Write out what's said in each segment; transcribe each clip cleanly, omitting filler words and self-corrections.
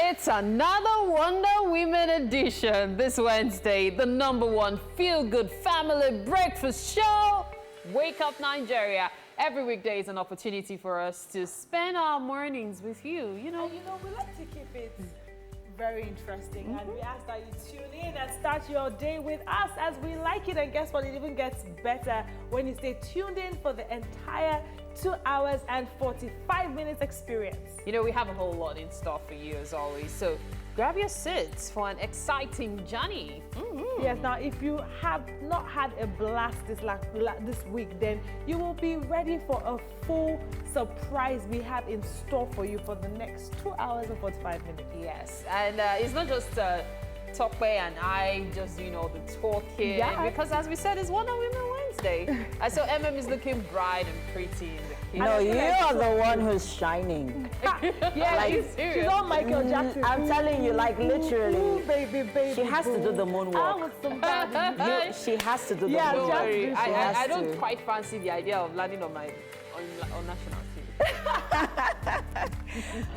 It's another Wonder Women edition this Wednesday. The #1 feel-good family breakfast show. Wake Up Nigeria. Every weekday is an opportunity for us to spend our mornings with you. We like to keep it very interesting, and we ask that you tune in and start your day with us as we like it. And guess what? It even gets better when you stay tuned in for the entire 2 hours and 45 minutes experience. We have a whole lot in store for you as always. So grab your seats for an exciting journey. Yes, now if you have not had a blast this week, then you will be ready for a full surprise we have in store for you for the next 2 hours and 45 minutes. Yes, and it's not just Tokwe and I just doing all the talking, because as we said, it's Wonder Women Wednesday. I saw is looking bright and pretty in the kitchen. No, you're the one who's shining. She's on Michael Jackson. I'm telling you, like literally. Ooh, baby, she has to do the moonwalk. She has to do the moonwalk. Don't worry. I don't quite fancy the idea of landing on national TV.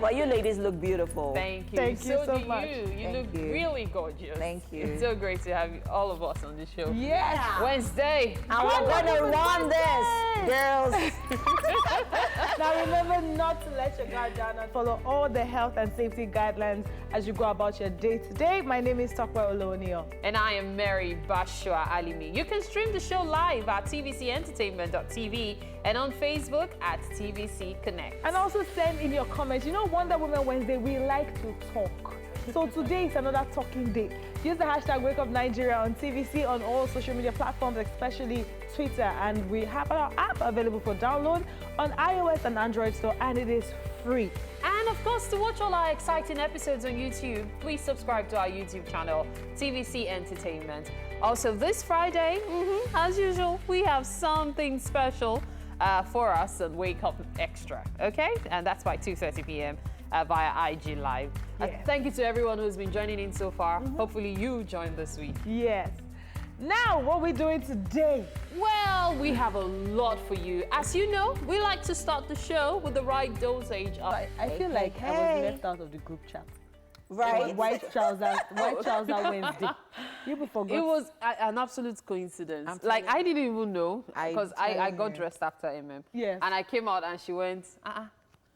Well, you ladies look beautiful. Thank you. Thank you so much. You look really gorgeous. Thank you. It's so great to have all of us on the show. Yes. Wednesday. And we're gonna run this, girls. Now remember not to let your guard down and follow all the health and safety guidelines as you go about your day today. My name is Tokwe Olonio. And I am Mary Bashua Alimi. You can stream the show live at tvcentertainment.tv and on Facebook at TVC Connect. And also send in your comments. Wonder Women Wednesday, we like to talk. So today is another talking day. Use the hashtag Wake Up Nigeria on TVC on all social media platforms, especially Twitter. And we have our app available for download on iOS and Android store, and it is free. And of course, to watch all our exciting episodes on YouTube, please subscribe to our YouTube channel, TVC Entertainment. Also, this Friday, as usual, we have something special for us on Wake Up Extra, okay? And that's by 2:30 p.m. Via IG Live. Thank you to everyone who's been joining in so far. Hopefully you joined this week. Yes. Now, what are we doing today? Well, we have a lot for you. As you know, we like to start the show with the right dosage of... I feel like I was left out of the group chat. Right. White trousers Wednesday. You forgot. It was an absolute coincidence. Like, I didn't even know, because I got dressed after Yes. And I came out and she went,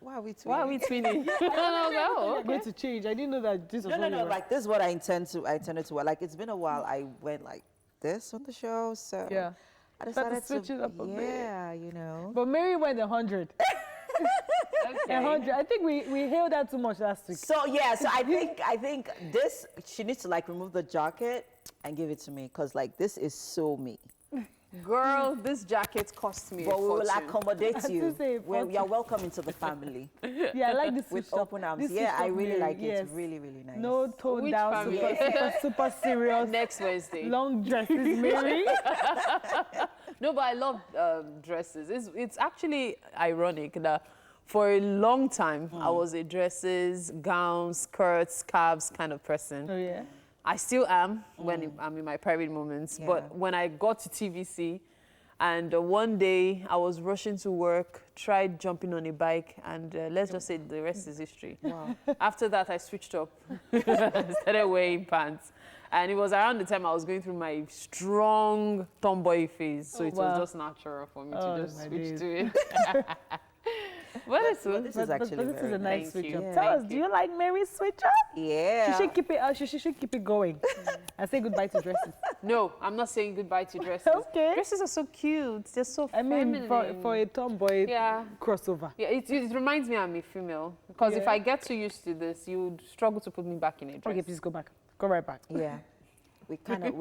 Why are we twinning? why are we twinning? No. I'm going to change. I didn't know that this was No. Like, this is what I intended to wear. Like, it's been a while. I went like this on the show, so I decided to switch it up a bit. Yeah, But Mary went 100. Okay. 100. I think we hailed that too much last week. So so I think this, she needs to like remove the jacket and give it to me, because like this is so me. Girl, this jacket cost me But a we will fortune. accommodate you. say You're welcome into the family. Yeah, I like this With switch open up. arms. This Yeah, switch I up really Mary, like it. yes. It's really, really nice. No tone Which down, family? super serious. Next Wednesday. Long dresses, Mary. No, but I love dresses. It's actually ironic that for a long time, I was a dresses, gowns, skirts, scarves kind of person. Oh, yeah? I still am when I'm in my private moments. Yeah. But when I got to TVC, and one day I was rushing to work, tried jumping on a bike, and let's just say the rest is history. Wow. After that, I switched up, started wearing pants. And it was around the time I was going through my strong tomboy phase. So it was just natural for me to just switch to it. This is actually this is a nice Thank switch you. up. Yeah. Tell us, Thank do you. you like Mary's switch up? Yeah. She should keep it. She should keep it going. And say goodbye to dresses. No, I'm not saying goodbye to dresses. Okay. Dresses are so cute. They're so I mean, feminine. for a tomboy Yeah. crossover. Yeah, it reminds me I'm a female. Because if Yeah. I get too used to this, you would struggle to put me back in a dress. Okay, please go back. Go right back. Yeah. We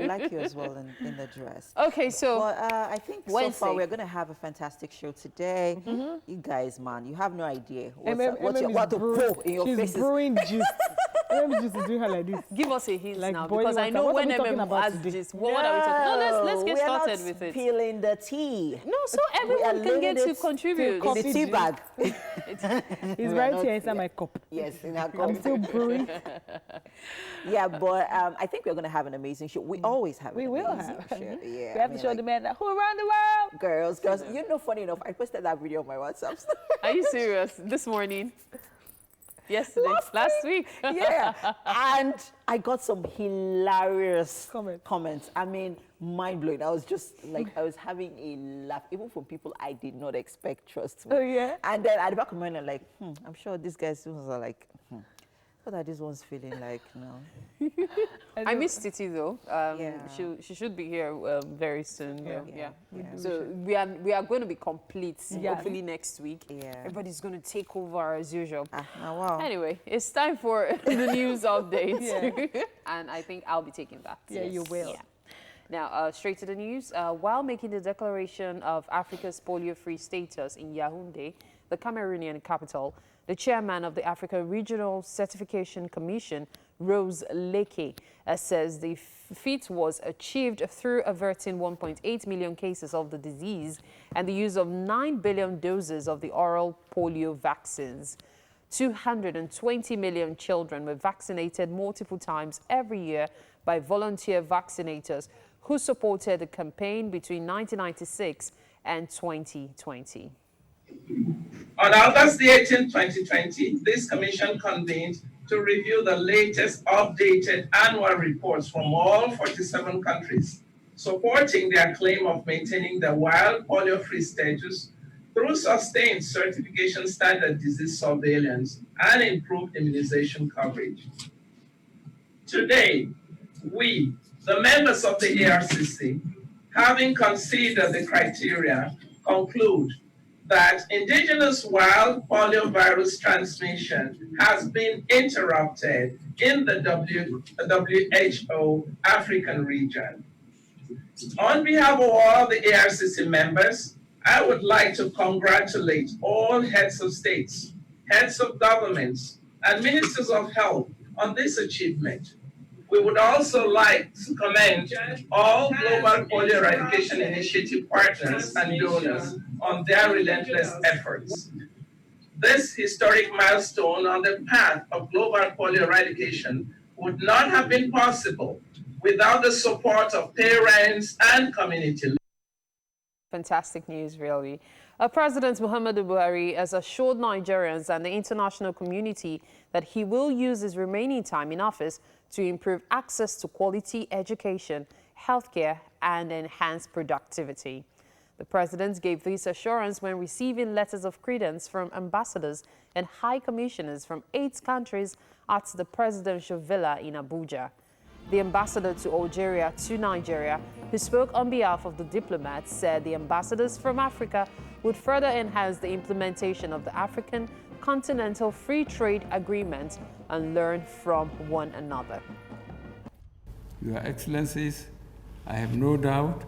like you as well in the dress. Okay, so Well, I think so Wednesday. far we're going to have a fantastic show today. You guys, man, you have no idea what to pour in your She's faces. brewing juice. She's just doing her like this. give us a hint Like now, boiling because I water. know What are when we talking MM about has today? this. What are we talking? No, let's get we're started not with it. Spilling the tea. No, so We are everyone can get leaving to it contribute. in the Coffee tea juice. bag. He's We are right not- here inside my cup. Yes, in our I'm cup. still brewing. Yeah, but I think we're going to have an amazing show. We always have We an will amazing have. show. Yeah, We have to show the man that who around the world. girls. Funny enough, I posted that video on my WhatsApp. Are you serious? This morning? Yesterday, last week. Yeah, and I got some hilarious comments. I mean, mind-blowing. I was just like, I was having a laugh, even from people I did not expect, trust me. Oh, yeah? And then at the back of my mind, I'm like, I'm sure these guys are like, what are these ones feeling like now? I miss Titi though. Yeah. She should be here very soon. Yeah. Yeah. So we are going to be complete. Hopefully next week. Yeah. Everybody's going to take over as usual. Wow. Anyway, it's time for the news update. Yeah. And I think I'll be taking that. Yeah, you will. Yeah. Now, straight to the news. While making the declaration of Africa's polio-free status in Yaoundé, the Cameroonian capital, the chairman of the Africa Regional Certification Commission, Rose Leke, says the feat was achieved through averting 1.8 million cases of the disease and the use of 9 billion doses of the oral polio vaccines. 220 million children were vaccinated multiple times every year by volunteer vaccinators who supported the campaign between 1996 and 2020. On August the 18th, 2020, this commission convened to review the latest updated annual reports from all 47 countries, supporting their claim of maintaining the wild polio-free status through sustained certification standard disease surveillance and improved immunization coverage. Today, we, the members of the ARCC, having considered the criteria, conclude that indigenous wild poliovirus transmission has been interrupted in the WHO African region. On behalf of all the ARCC members, I would like to congratulate all heads of states, heads of governments, and ministers of health on this achievement. We would also like to commend all Global Polio Eradication Initiative partners and donors on their relentless efforts. This historic milestone on the path of global polio eradication would not have been possible without the support of parents and community. Fantastic news, really. President Muhammadu Buhari has assured Nigerians and the international community that he will use his remaining time in office to improve access to quality education, healthcare, and enhance productivity. The president gave this assurance when receiving letters of credence from ambassadors and high commissioners from 8 countries at the presidential villa in Abuja. The ambassador to Algeria to Nigeria, who spoke on behalf of the diplomats, said the ambassadors from Africa would further enhance the implementation of the African Continental Free Trade Agreement and learn from one another. Your Excellencies, I have no doubt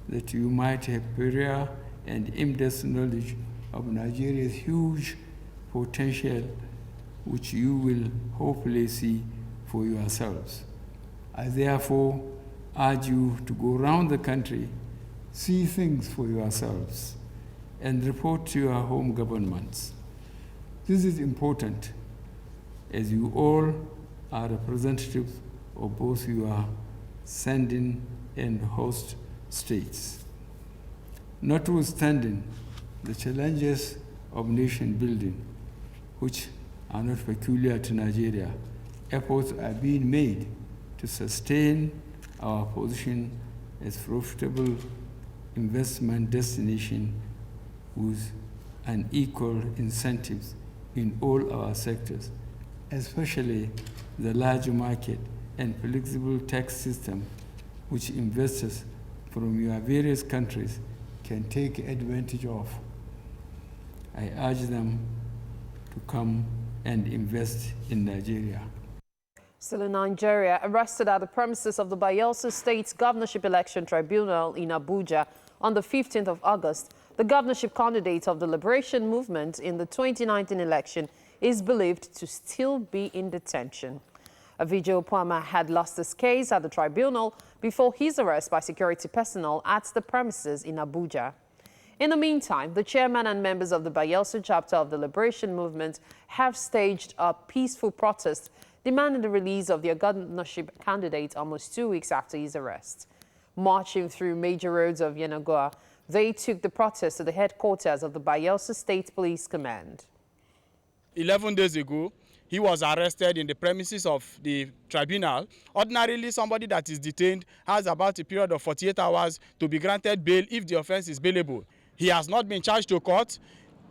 that you might have prior and in-depth knowledge of Nigeria's huge potential, which you will hopefully see for yourselves. I therefore urge you to go around the country, see things for yourselves, and report to your home governments. This is important, as you all are representatives of both your sending and host states. Notwithstanding the challenges of nation building, which are not peculiar to Nigeria, efforts are being made to sustain our position as profitable investment destination with unequal incentives in all our sectors, especially the large market and flexible tax system which investors from your various countries can take advantage of. I urge them to come and invest in Nigeria. Still in Nigeria, arrested at the premises of the Bayelsa State Governorship Election Tribunal in Abuja on the 15th of August, the governorship candidate of the Liberation Movement in the 2019 election is believed to still be in detention. Avijay Opama had lost his case at the tribunal before his arrest by security personnel at the premises in Abuja. In the meantime, the chairman and members of the Bayelsa chapter of the Liberation Movement have staged a peaceful protest demanding the release of their governorship candidate almost 2 weeks after his arrest. Marching through major roads of Yenagoa, they took the protest to the headquarters of the Bayelsa State Police Command. 11 days ago, he was arrested in the premises of the tribunal. Ordinarily, somebody that is detained has about a period of 48 hours to be granted bail if the offense is bailable. He has not been charged to court.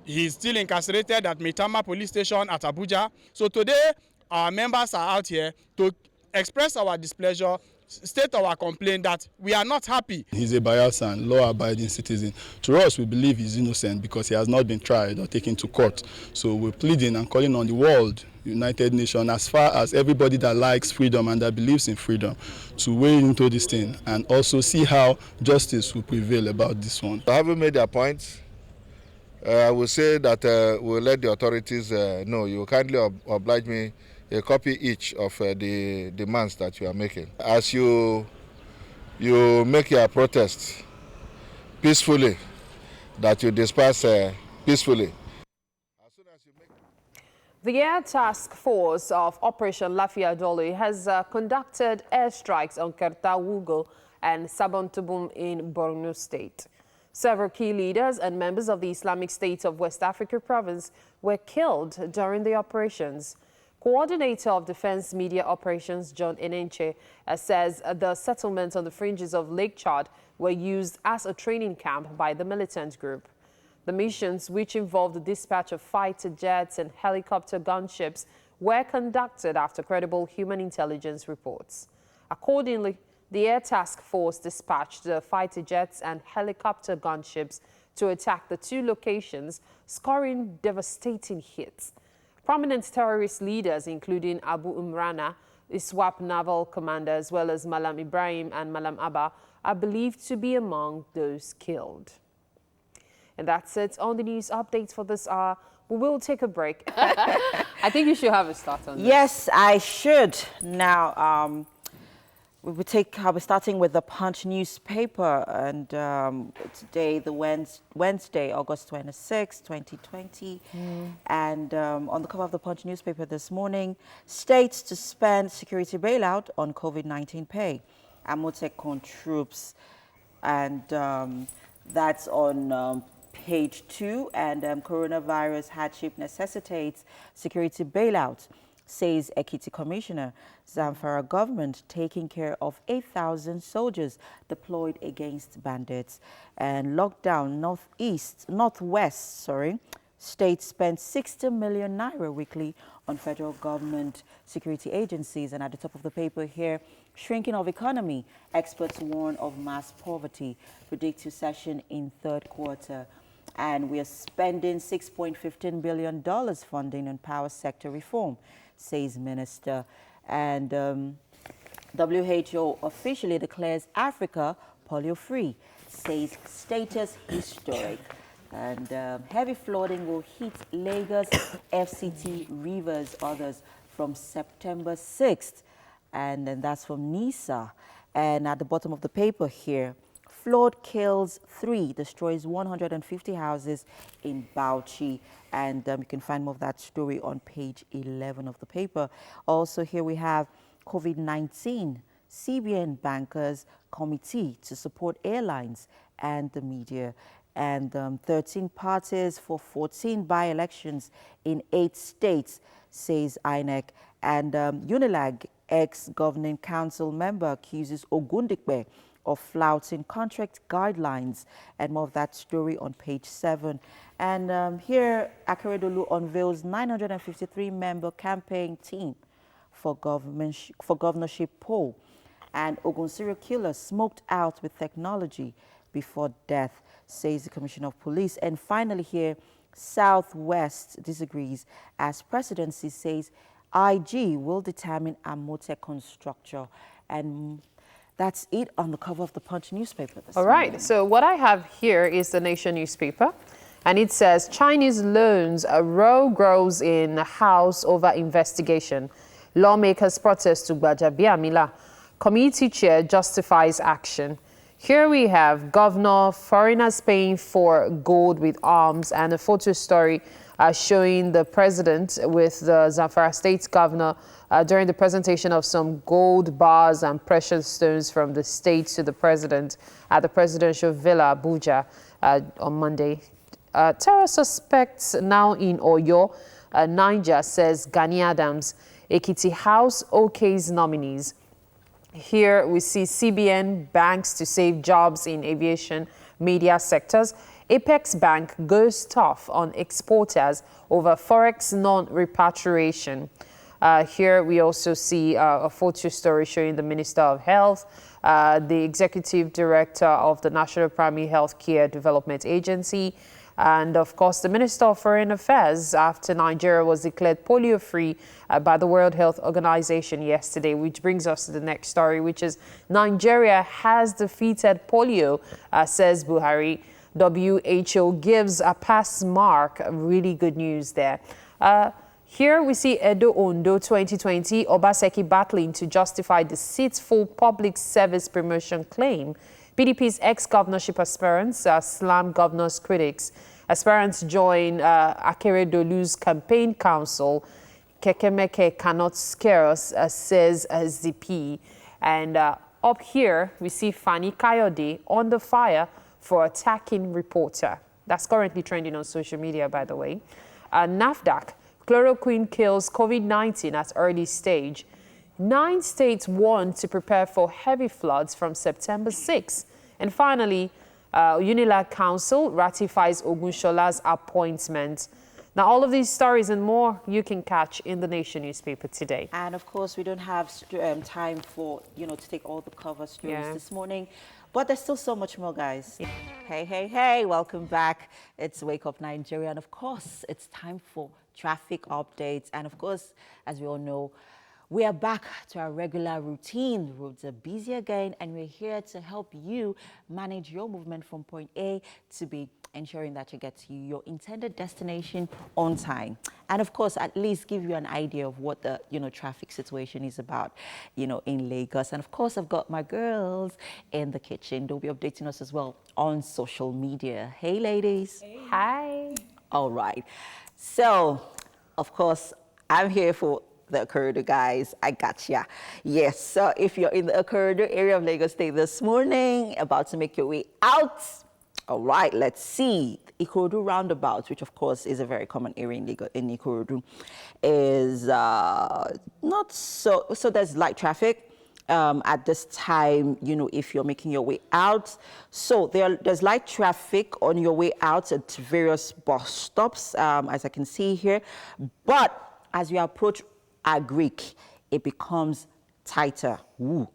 He is still incarcerated at Maitama Police Station at Abuja. So today, our members are out here to express our displeasure, state our complaint that we are not happy. He's a biased and law-abiding citizen. To us, we believe he's innocent because he has not been tried or taken to court. So we're pleading and calling on the world, United Nations, as far as everybody that likes freedom and that believes in freedom, to weigh into this thing and also see how justice will prevail about this one. Having made their points, I will say that we'll let the authorities know. You will kindly oblige me a copy each of the demands that you are making. As you make your protest peacefully, that you disperse peacefully. The Air Task Force of Operation Lafia Dole has conducted airstrikes on Kertawugo and Sabontubum in Borno State. Several key leaders and members of the Islamic State of West Africa province were killed during the operations. Coordinator of Defense Media Operations, John Enenche, says the settlements on the fringes of Lake Chad were used as a training camp by the militant group. The missions, which involved the dispatch of fighter jets and helicopter gunships, were conducted after credible human intelligence reports. Accordingly, the Air Task Force dispatched the fighter jets and helicopter gunships to attack the two locations, scoring devastating hits. Prominent terrorist leaders, including Abu Umrana, ISWAP naval commander, as well as Malam Ibrahim and Malam Abba, are believed to be among those killed. And that's it on the news updates for this hour. We will take a break. I think you should have a start on this. Yes, I should. Now, I'll be starting with the Punch newspaper, and today, the Wednesday, August 26, 2020. And on the cover of the Punch newspaper this morning, states to spend security bailout on COVID-19 pay. Amotekon troops, and that's on page 2. And coronavirus hardship necessitates security bailout, says Ekiti Commissioner. Zamfara government taking care of 8,000 soldiers deployed against bandits. And lockdown northwest, states spend 60 million naira weekly on federal government security agencies. And at the top of the paper here, shrinking of economy, experts warn of mass poverty, predict recession in third quarter. And we are spending $6.15 billion funding on power sector reform, says Minister. And WHO officially declares Africa polio-free, says status historic. And heavy flooding will hit Lagos, FCT, Rivers, others from September 6th. And then that's from NISA. And at the bottom of the paper here, flood kills 3, destroys 150 houses in Bauchi. And you can find more of that story on page 11 of the paper. Also here we have COVID-19, CBN bankers committee to support airlines and the media. And 13 parties for 14 by-elections in 8 states, says INEC. And Unilag, ex-governing council member, accuses Ogundikbe of flouting contract guidelines. And more of that story on page 7. And here, Akeredolu unveils 953-member campaign team for governorship poll. And Ogun serial killer smoked out with technology before death, says the Commissioner of Police. And finally here, Southwest disagrees as presidency says IG will determine Amotekon structure. And that's it on the cover of the Punch newspaper this morning. All right, so what I have here is the Nation newspaper, and it says Chinese loans row grows in house over investigation. Lawmakers protest to Gbajabiamila. Committee chair justifies action. Here we have governor, foreigners paying for gold with arms, and a photo story showing the president with the Zamfara state governor during the presentation of some gold bars and precious stones from the state to the president at the presidential villa, Abuja, on Monday. Terror suspects now in Oyo Niger, says Gani Adams. Ekiti House OK's nominees. Here we see CBN banks to save jobs in aviation media sectors. Apex Bank goes tough on exporters over forex non-repatriation. Here we also see a photo story showing the Minister of Health, the Executive Director of the National Primary Health Care Development Agency, and of course the Minister of Foreign Affairs after Nigeria was declared polio-free by the World Health Organization yesterday, which brings us to the next story, which is Nigeria has defeated polio, says Buhari. WHO gives a pass mark. Really good news there. Here we see Edo Ondo 2020, Obaseki battling to justify deceitful public service promotion claim. PDP's ex-governorship aspirants slam governor's critics. Aspirants join Akeredolu's campaign council. Kekemeke cannot scare us, says SDP. And up here, we see Fani Kayode on the fire for attacking reporter. That's currently trending on social media, by the way. NAFDAC, chloroquine kills COVID-19 at early stage. 9 states warn to prepare for heavy floods from September 6. And finally, Unilag Council ratifies Ogunshola's appointment. Now, all of these stories and more you can catch in the Nation newspaper today. And of course, we don't have time for, to take all the cover stories this morning. But there's still so much more, guys. Yeah. Hey, welcome back. It's Wake Up Nigeria. And of course, it's time for traffic updates. And of course, as we all know, we are back to our regular routine. The roads are busy again, and we're here to help you manage your movement from point A to B, ensuring that you get to your intended destination on time. And of course, at least give you an idea of what the, traffic situation is about, in Lagos. And of course, I've got my girls in the kitchen. They'll be updating us as well on social media. Hey, ladies. Hey. Hi. All right. So, of course, I'm here for the Okorodu guys. I gotcha. Yes, so if you're in the Okorodu area of Lagos State this morning, about to make your way out, all right, let's see. Ikorodu roundabout, which of course is a very common area in Ikorodu, is not so there's light traffic at this time, if you're making your way out. So there's light traffic on your way out at various bus stops, as I can see here. But as you approach Agric, it becomes tighter. Ooh.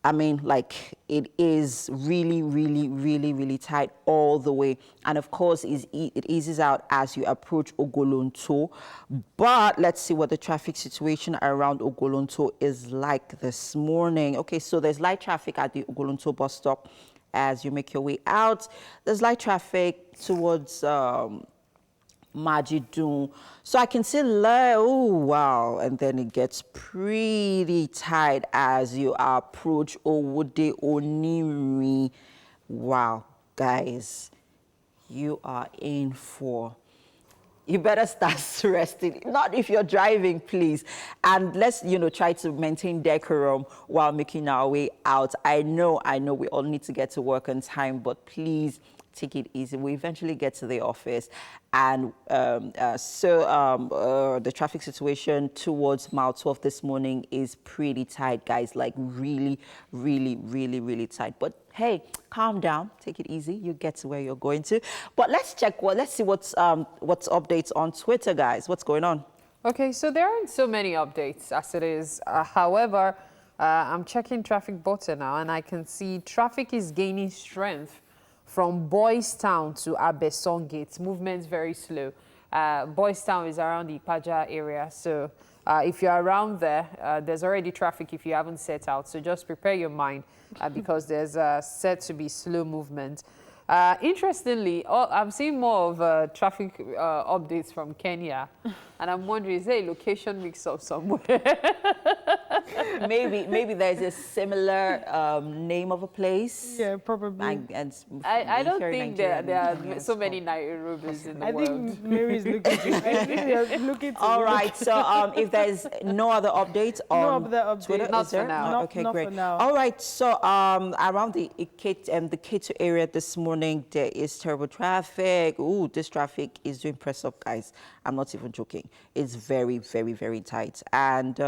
I mean, like, it is really, really, really, really tight all the way. And of course, it eases out as you approach Ogolonto. But let's see what the traffic situation around Ogolonto is like this morning. Okay, so there's light traffic at the Ogolonto bus stop as you make your way out. There's light traffic towards Majidun. So I can see, oh wow, and then it gets pretty tight as you approach Owode Oniri. Wow, guys, you are in for. You better start resting. Not if you're driving, please. And let's, try to maintain decorum while making our way out. I know we all need to get to work on time, but please take it easy. We eventually get to the office. And the traffic situation towards mile 12 this morning is pretty tight, guys, like really, really, really, really tight. But hey, calm down, take it easy. You get to where you're going to. But let's see what's updates on Twitter, guys. What's going on? Okay, so there aren't so many updates as it is. However, I'm checking traffic button now, and I can see traffic is gaining strength from Boys Town to Abeson Gate. Movement's very slow. Boys Town is around the Ipaja area, so if you're around there, there's already traffic if you haven't set out. So just prepare your mind because there's set to be slow movement. Interestingly, I'm seeing more of traffic updates from Kenya, and I'm wondering, is there a location mix-up somewhere? maybe there's a similar name of a place. Yeah, probably. I don't think there are so many Nairobis in the world. I think Mary's looking to I think they're looking to All right, so if there's no other updates on Twitter, Not is there? for now. No, okay, Not great. for now. All right, so around the K2 area this morning, there is terrible traffic. Ooh, this traffic is doing press up, guys. I'm not even joking. It's very, very, very tight. And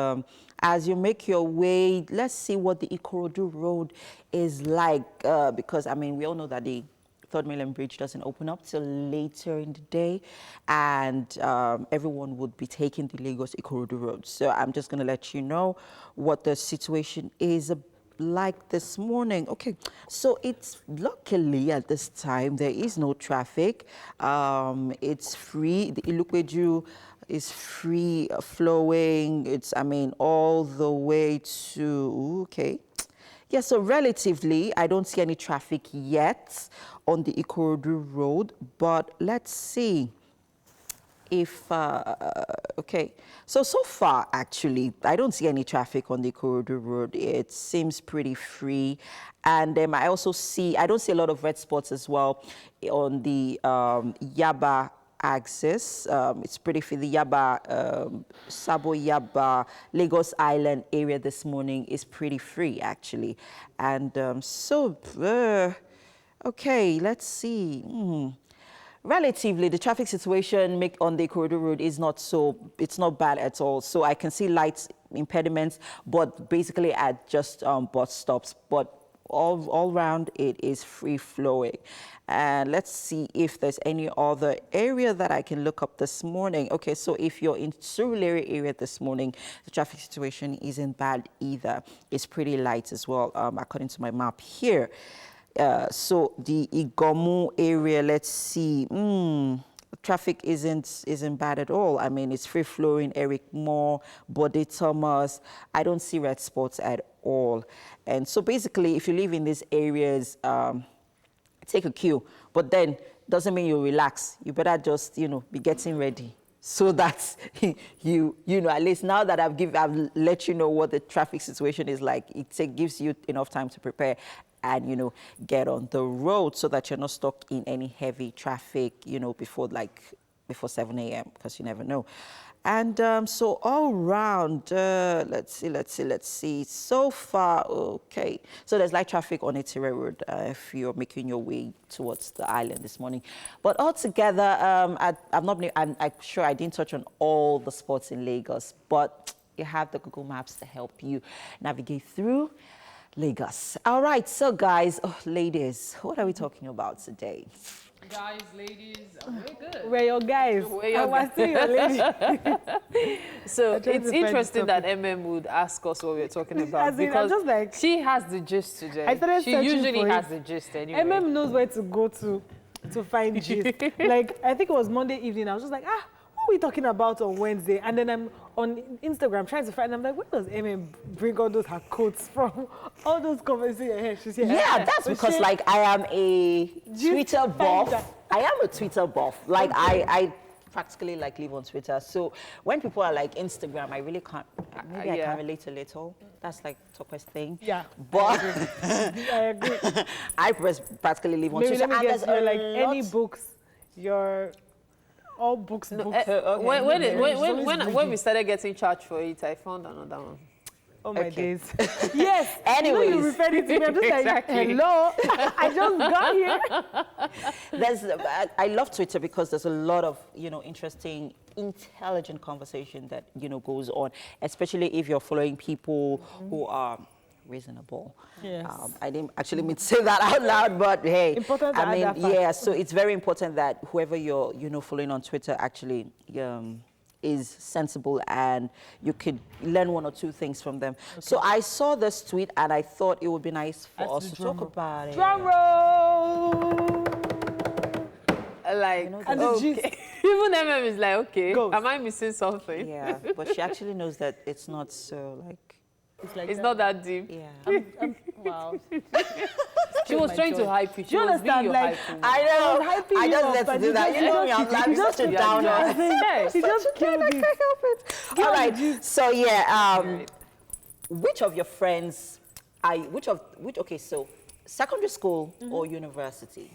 as you make your way, let's see what the Ikorodu Road is like, because, I mean, we all know that the Third Mainland Bridge doesn't open up till later in the day, and everyone would be taking the Lagos Ikorodu Road. So I'm just going to let you know what the situation is like this morning. Okay, so it's luckily at this time there is no traffic. It's free. The Ilukweju is free flowing. It's, I mean, all the way to, okay. Yeah, so relatively, I don't see any traffic yet on the Ikorodu Road, but let's see if, okay. So far, actually, I don't see any traffic on the Ikorodu Road. It seems pretty free. And I also I don't see a lot of red spots as well on the Yaba axis. It's pretty free. The Yaba, Sabo Yaba, Lagos Island area this morning is pretty free, actually. And okay, let's see. Relatively, the traffic situation on the Ikorodu Road is it's not bad at all. So I can see light impediments, but basically at just bus stops. But all round, it is free flowing. And let's see if there's any other area that I can look up this morning. Okay, so if you're in Surulere area this morning, the traffic situation isn't bad either. It's pretty light as well, according to my map here. So the Igomu area, let's see. Traffic isn't bad at all. I mean, it's free flowing. Eric Moore, Bode Thomas. I don't see red spots at all. And so basically, if you live in these areas, take a queue. But then doesn't mean you relax. You better just be getting ready, so that you at least now that I've let you know what the traffic situation is like, it gives you enough time to prepare and get on the road so that you're not stuck in any heavy traffic before 7 a.m. because you never know. And so all round, let's see. So far, okay. So there's light traffic on Etire Road if you're making your way towards the island this morning. But altogether, I'm sure I didn't touch on all the spots in Lagos, but you have the Google Maps to help you navigate through Lagos. All right, so guys, ladies, what are we talking about today? Guys, ladies, we're good. We're your guys. I'm still your lady. So it's interesting that would ask us what we're talking about because just like, she has the gist today. She usually has the gist anyway. knows where to go to find gist. Like, I think it was Monday evening. I was just like, what are we talking about on Wednesday? And then I'm on Instagram trying to find, I'm like, where does bring all those her quotes from? All those conversations. She's here. Yeah, that's because like I am a Twitter buff. I am a Twitter buff. Like I practically live on Twitter. So when people are like Instagram, I really can't. Maybe I can relate a little. That's like Tokwes thing. Yeah, but I agree. I practically live on Maybe Twitter. Let me guess, you're like any books. You're all books. When we started getting charged for it, I found another one. Oh my days. Yes. Anyways. You referred it to me. I'm just Exactly. like, hello. I just got here. I love Twitter because there's a lot of, interesting, intelligent conversation that, goes on, especially if you're following people who are reasonable. Yes. I didn't actually mean to say that out loud, but hey, Important to add that fact. so it's very important that whoever you're, following on Twitter actually is sensible and you could learn one or two things from them. Okay. So I saw this tweet and I thought it would be nice for us to talk about it. Drum roll! Like, and okay. Even is like, okay, Go. am I missing something? Yeah, but she actually knows that it's not so it's not that deep. Yeah. Wow. She was trying to hype you. She you was understand? being Like, your hype I know. I just let but to do that. You know me, I'm such a downer. He just killed it. All right. So yeah. which of your friends okay, so secondary school or university,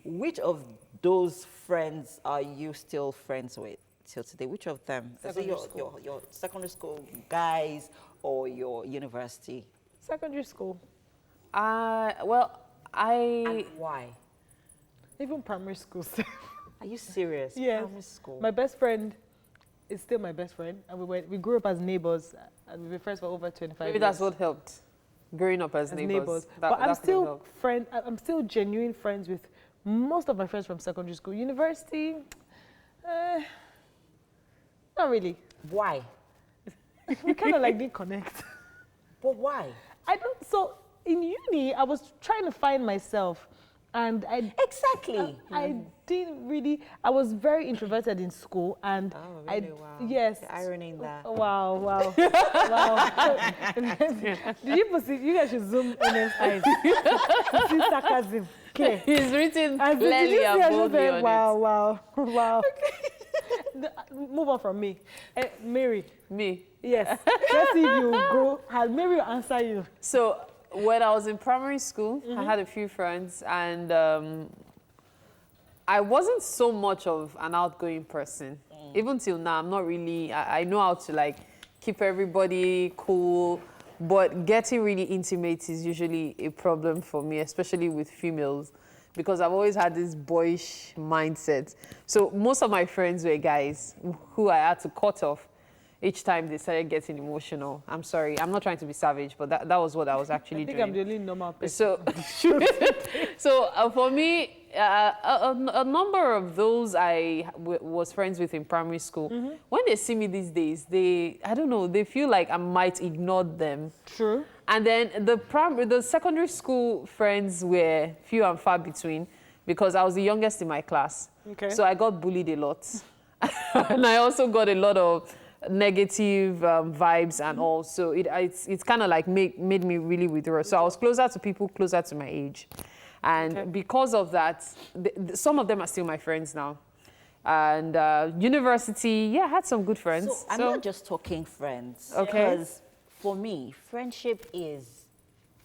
which of those friends are you still friends with till today? Which of them? Is it your secondary school guys or your university? Secondary school. Well, And why? Even primary school. Are you serious? Yes. Primary school. My best friend is still my best friend, and we grew up as neighbors, and we've been friends for over 25 maybe years. that's what helped. Growing up as neighbors. But I'm that could still help. I'm still genuine friends with most of my friends from secondary school. University, not really. Why? We kind of like didn't connect. But why? I don't. So in uni, I was trying to find myself, and Exactly. I didn't really. I was very introverted in school, and Oh, really? Wow. yes. The irony in that. Wow, wow, wow. Did you perceive? You guys should zoom in his eyes. You see sarcasm. Clear. He's written Did you clearly see I and just boldly said, on wow, it. wow, wow. Move on from me. Mary. Me. Yes. Let's see if you go. Mary will answer you. So when I was in primary school, I had a few friends, and I wasn't so much of an outgoing person. Even till now, I'm not really. I know how to like keep everybody cool, but getting really intimate is usually a problem for me, especially with females, because I've always had this boyish mindset. So most of my friends were guys who I had to cut off each time they started getting emotional. I'm sorry, I'm not trying to be savage, but that was what I was actually doing. I think I'm the only normal person. So for me, a number of those I was friends with in primary school, when they see me these days, I don't know, they feel like I might ignore them. True. And then the secondary school friends were few and far between, because I was the youngest in my class. Okay. So I got bullied a lot. And I also got a lot of negative vibes and all. So it's kind of like made me really withdraw. So I was closer to people closer to my age. And because of that, some of them are still my friends now. And university, yeah, I had some good friends. So I'm not just talking friends. Okay. Because for me, friendship is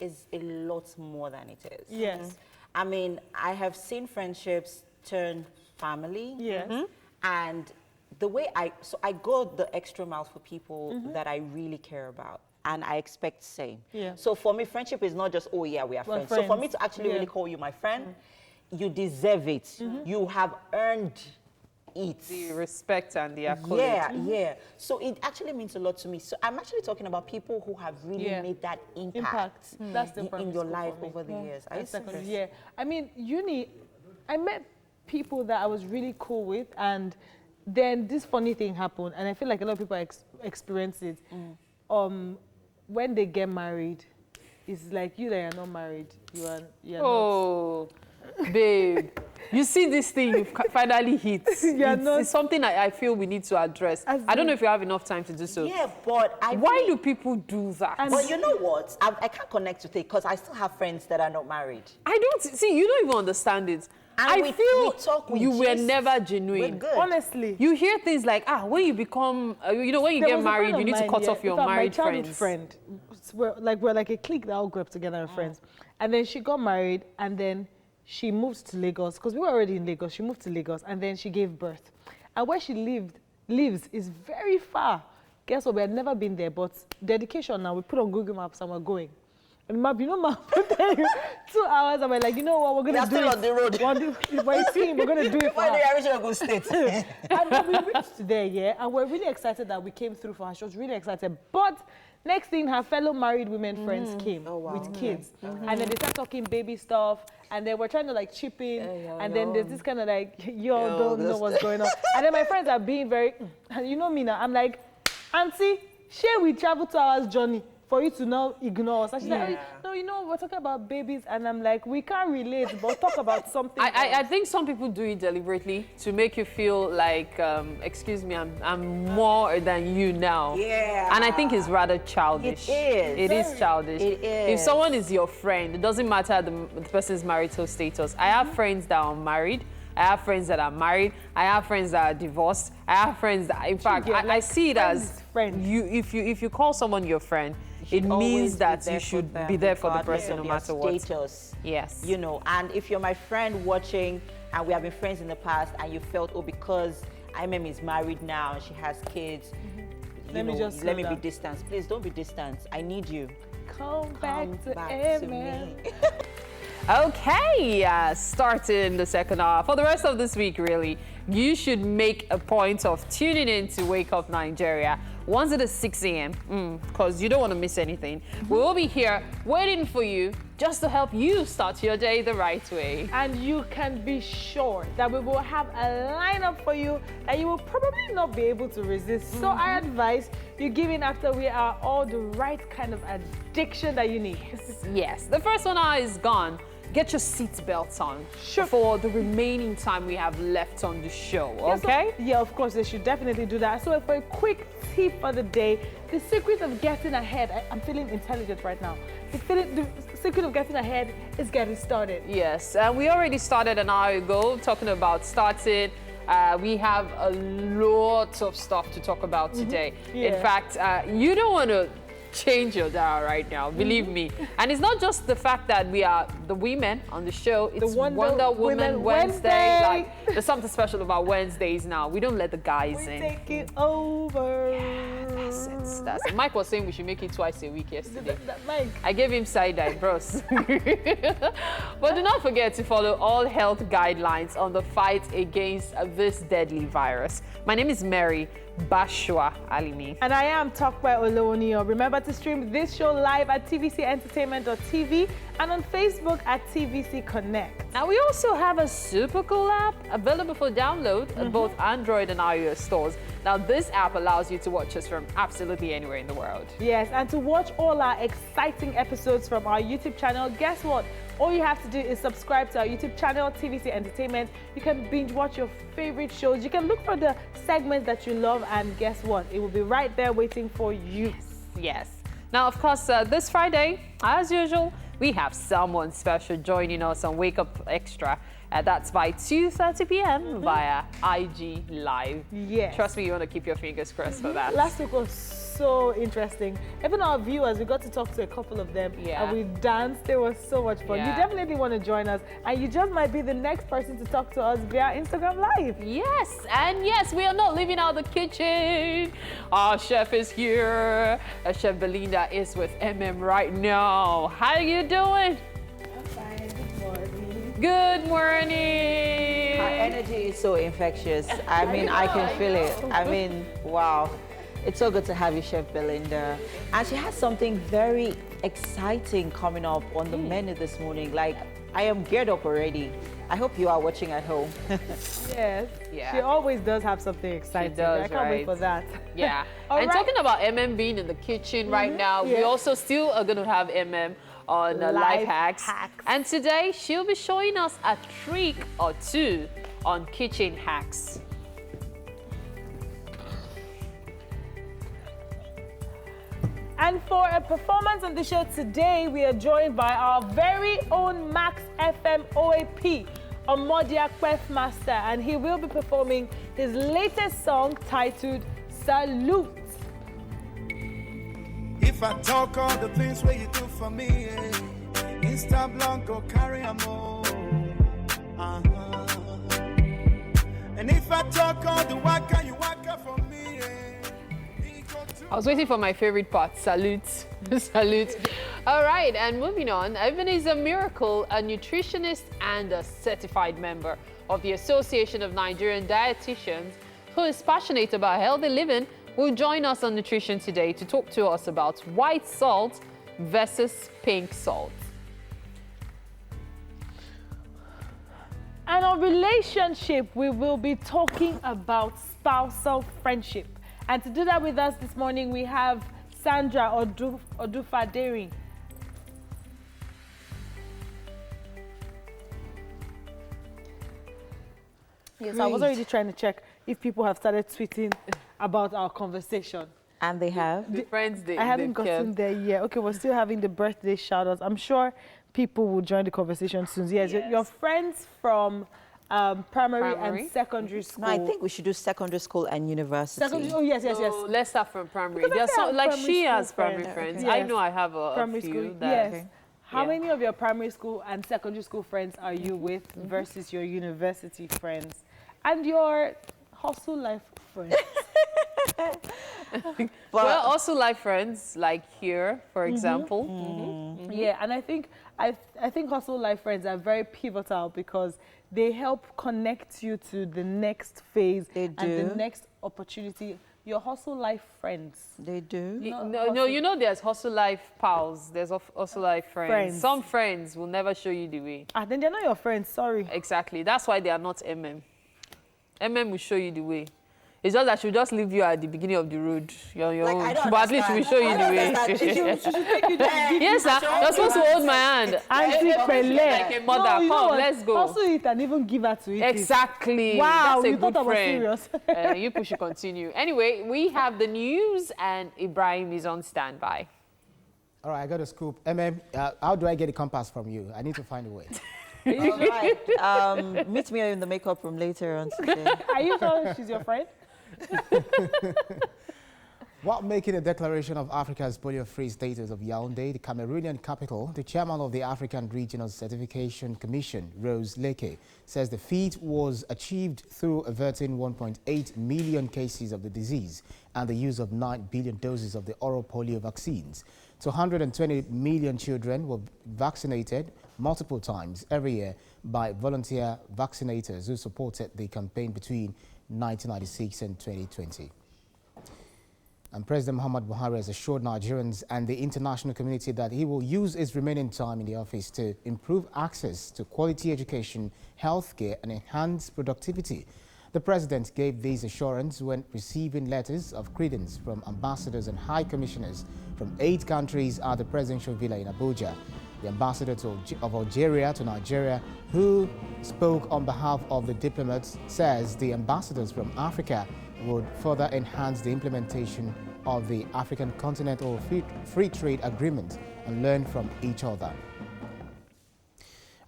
a lot more than it is. Yes. I mean, I have seen friendships turn family. Yes. And the way I go the extra mile for people that I really care about. And I expect the same. Yeah. So for me, friendship is not just, oh yeah, we are We're friends. So for friends. me to actually really call you my friend, you deserve it. You have earned it. The respect and the accolade. Yeah, yeah. So it actually means a lot to me. So I'm actually talking about people who have really made that impact, That's the in your life over the years. Are you serious? Yeah. I mean, uni, I met people that I was really cool with, and then this funny thing happened, and I feel like a lot of people experience it. When they get married, it's like you that are not married. You're Oh, babe. You see this thing you've finally hit. It's something I feel we need to address. I don't know if you have enough time to do so. Yeah, but why do people do that? But you know what? I can't connect with it because I still have friends that are not married. I don't see. You don't even understand it. And I feel you were never genuine. We're good. Honestly. You hear things like, when you become, when you get married, you need to cut off your married friends. My childhood friend, we're like a clique that all grew up together and friends. And then she got married, and then she moved to Lagos, because we were already in Lagos. She moved to Lagos, and then she gave birth. And where she lives is very far. Guess what? We had never been there, but dedication now, we put on Google Maps and we're going. And map, 2 hours, and we're like, you know what, we're going to do still on the road. We're going to do it for her. Why the original good state? And then we reached there, yeah, and we're really excited that we came through for her. She was really excited. But next thing, her fellow married women friends came with kids. And then they started talking baby stuff, and then we're trying to like chip in, and then there's this kind of like, don't know what's going on. And then my friends are being very, and you know me now, I'm like, Auntie, share we travel 2 hours journey for you to now ignore us. And she's like, no, you know, we're talking about babies. And I'm like, we can't relate, but talk about something I think some people do it deliberately to make you feel like, excuse me, I'm more than you now. Yeah. And I think it's rather childish. It is. It is childish. It is. If someone is your friend, it doesn't matter the person's marital status. I have friends that are married, I have friends that are married. I have friends that are divorced. I have friends that, in fact, I see it as friends. If you call someone your friend, it means that you should be there for the person no matter what. Status. Yes. You know, and if you're my friend watching, and we have been friends in the past, and you felt, oh, because IMM is married now and she has kids, let me be distant. Please don't be distant. I need you. Come back to me. Okay, starting the second hour. For the rest of this week, really, you should make a point of tuning in to Wake Up Nigeria. Once it is 6 a.m., because you don't want to miss anything. We will be here waiting for you just to help you start your day the right way. And you can be sure that we will have a lineup for you that you will probably not be able to resist. So I advise you give in after we are all the right kind of addiction that you need. Yes, the first 1 hour is gone. Get your seatbelts on for the remaining time we have left on the show, okay? Yeah, of course, they should definitely do that. So for a quick tip for the day, the secret of getting ahead, I'm feeling intelligent right now. The secret of getting ahead is getting started. Yes, we already started an hour ago talking about starting. We have a lot of stuff to talk about today. Yeah. In fact, you don't want to change your dial right now, believe me. And it's not just the fact that we are the women on the show, it's Wonder Woman Wednesday. Like, there's something special about Wednesdays now. We don't let the guys in. Take it over. Yeah, that's it. Mike was saying we should make it twice a week yesterday. Mike. I gave him side-eye, bros. But do not forget to follow all health guidelines on the fight against this deadly virus. My name is Mary Bashwa Alimi. And I am Tokwe Olonio. Remember to stream this show live at tvcentertainment.tv and on Facebook at TVC Connect. Now, we also have a super cool app available for download at both Android and iOS stores. Now, this app allows you to watch us from absolutely anywhere in the world. Yes, and to watch all our exciting episodes from our YouTube channel, guess what? All you have to do is subscribe to our YouTube channel, TVC Entertainment. You can binge watch your favorite shows. You can look for the segments that you love, and guess what? It will be right there waiting for you. Yes. Now, of course, this Friday, as usual, we have someone special joining us on Wake Up Extra. That's by 2:30 p.m. via IG Live. Yes. Trust me, you want to keep your fingers crossed for that. Last week was so interesting. Even our viewers, we got to talk to a couple of them. Yeah. And we danced. It was so much fun. Yeah. You definitely want to join us. And you just might be the next person to talk to us via Instagram Live. Yes, and yes, we are not leaving out the kitchen. Our chef is here. Chef Belinda is with right now. How are you doing? I'm fine. Good morning. Good morning. Her energy is so infectious. I mean, I can feel it. I mean, wow. It's so good to have you, Chef Belinda. And she has something very exciting coming up on the menu this morning. Like, I am geared up already. I hope you are watching at home. Yes. Yeah. She always does have something exciting. She does, I can't wait for that. Yeah. All and right. talking about being in the kitchen right now, we also still are going to have on Life Hacks. And today, she'll be showing us a trick or two on kitchen hacks. And for a performance on the show today, we are joined by our very own Max FM OAP, Omodia Quef Master, and he will be performing his latest song titled Salute. If I talk all the things where you do for me, Insta Blanco carry a more. And if I talk all the waka you waka for me, I was waiting for my favorite part, salute. Salute. All right, and moving on, Evan is a miracle, a nutritionist and a certified member of the Association of Nigerian Dietitians who is passionate about healthy living, will join us on Nutrition today to talk to us about white salt versus pink salt. And on relationship, we will be talking about spousal friendship. And to do that with us this morning, we have Sandra Odufaderi. Yes, I was already trying to check if people have started tweeting about our conversation. And they have? The friends I haven't gotten there yet. Okay, we're still having the birthday shout-outs. I'm sure people will join the conversation soon. Yes. Your friends from primary and secondary school. No, I think we should do secondary school and university. Secondary, oh, yes. Let's start from primary. Because There's some, like primary she school has primary friends. friends. Yes. I know I have a Primary few school, that. yes. How many of your primary school and secondary school friends are you with versus your university friends and your hustle life friends? Well, also like friends, like here, for example. Yeah, and I think hustle life friends are very pivotal because they help connect you to the next phase and the next opportunity. Your hustle life friends. They do. No, you know there's hustle life pals, there's hustle life friends. Some friends will never show you the way. Then they're not your friends, sorry. Exactly, that's why they are not will show you the way. It's just that she'll just leave you at the beginning of the road. You're your own. But at least she will show you the way. She should take you there. Yes, sir. You're supposed to hold my hand. Auntie Pele. Like a mother. Come, let's go. Also eat and even give her to eat. Exactly. Wow, that's a you good thought I was friend. serious. You push, you continue. Anyway, we have the news and Ibrahim is on standby. All right, I got a scoop. How do I get a compass from you? I need to find a way. All right. Meet me in the makeup room later on today. Are you sure she's your friend? While making a declaration of Africa's polio-free status of Yaoundé, the Cameroonian capital, the chairman of the African Regional Certification Commission, Rose Leke, says the feat was achieved through averting 1.8 million cases of the disease and the use of 9 billion doses of the oral polio vaccines. 220 million children were vaccinated multiple times every year by volunteer vaccinators who supported the campaign between 1996 and 2020. And President Muhammadu Buhari has assured Nigerians and the international community that he will use his remaining time in the office to improve access to quality education, healthcare, and enhance productivity. The president gave these assurances when receiving letters of credence from ambassadors and high commissioners from 8 countries at the presidential villa in Abuja. The ambassador of Algeria to Nigeria, who spoke on behalf of the diplomats, says the ambassadors from Africa would further enhance the implementation of the African Continental Free Trade Agreement and learn from each other.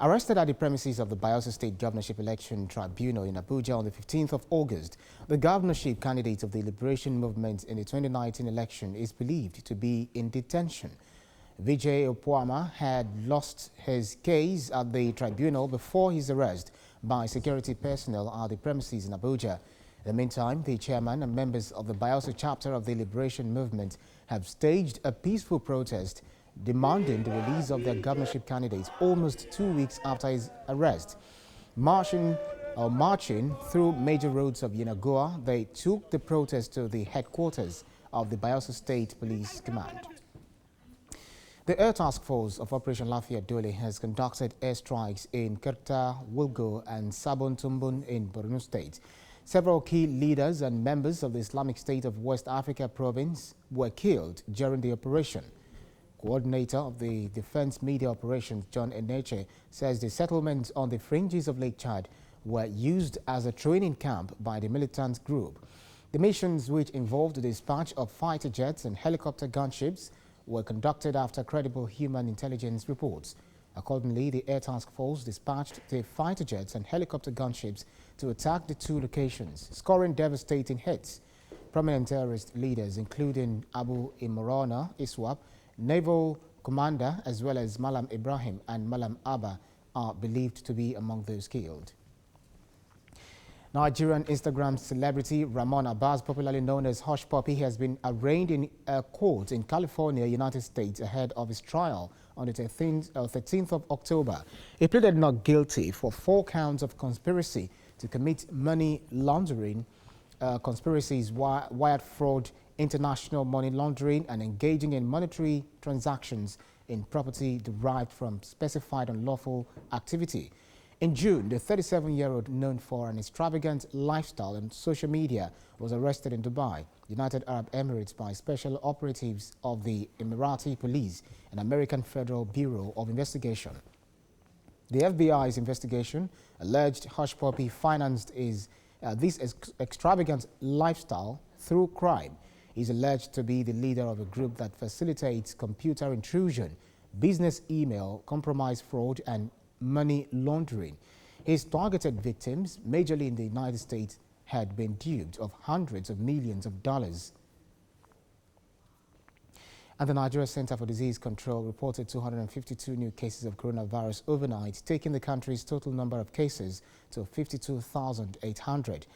Arrested at the premises of the Bayelsa State Governorship Election Tribunal in Abuja on the 15th of August, the governorship candidate of the Liberation Movement in the 2019 election is believed to be in detention. Vijay Opuama had lost his case at the tribunal before his arrest by security personnel at the premises in Abuja. In the meantime, the chairman and members of the Bayelsa chapter of the Liberation Movement have staged a peaceful protest demanding the release of their governorship candidate almost 2 weeks after his arrest. Marching through major roads of Yenagoa, they took the protest to the headquarters of the Bayelsa State Police Command. The Air Task Force of Operation Lafayette Dole has conducted airstrikes in Kerta, Wulgo and Sabon Tumbun in Borno State. Several key leaders and members of the Islamic State of West Africa province were killed during the operation. Coordinator of the Defense Media Operations, John Eneche, says the settlements on the fringes of Lake Chad were used as a training camp by the militant group. The missions, which involved the dispatch of fighter jets and helicopter gunships, were conducted after credible human intelligence reports. Accordingly, the Air Task Force dispatched the fighter jets and helicopter gunships to attack the 2 locations, scoring devastating hits. Prominent terrorist leaders, including Abu Imrana Iswap, naval commander, as well as Malam Ibrahim and Malam Abba, are believed to be among those killed. Nigerian Instagram celebrity Ramon Abbas, popularly known as Hush Puppy, has been arraigned in a court in California, United States, ahead of his trial on the 13th of October. He pleaded not guilty for 4 counts of conspiracy to commit money laundering, conspiracies, wire fraud, international money laundering, and engaging in monetary transactions in property derived from specified unlawful activity. In June, the 37-year-old, known for an extravagant lifestyle on social media, was arrested in Dubai, United Arab Emirates, by special operatives of the Emirati Police and American Federal Bureau of Investigation. The FBI's investigation alleged Hush Puppy financed this extravagant lifestyle through crime. He's alleged to be the leader of a group that facilitates computer intrusion, business email, compromise fraud, and money laundering. His targeted victims, majorly in the United States, had been duped of hundreds of millions of dollars. And the Nigeria Center for Disease Control reported 252 new cases of coronavirus overnight, taking the country's total number of cases to 52,800.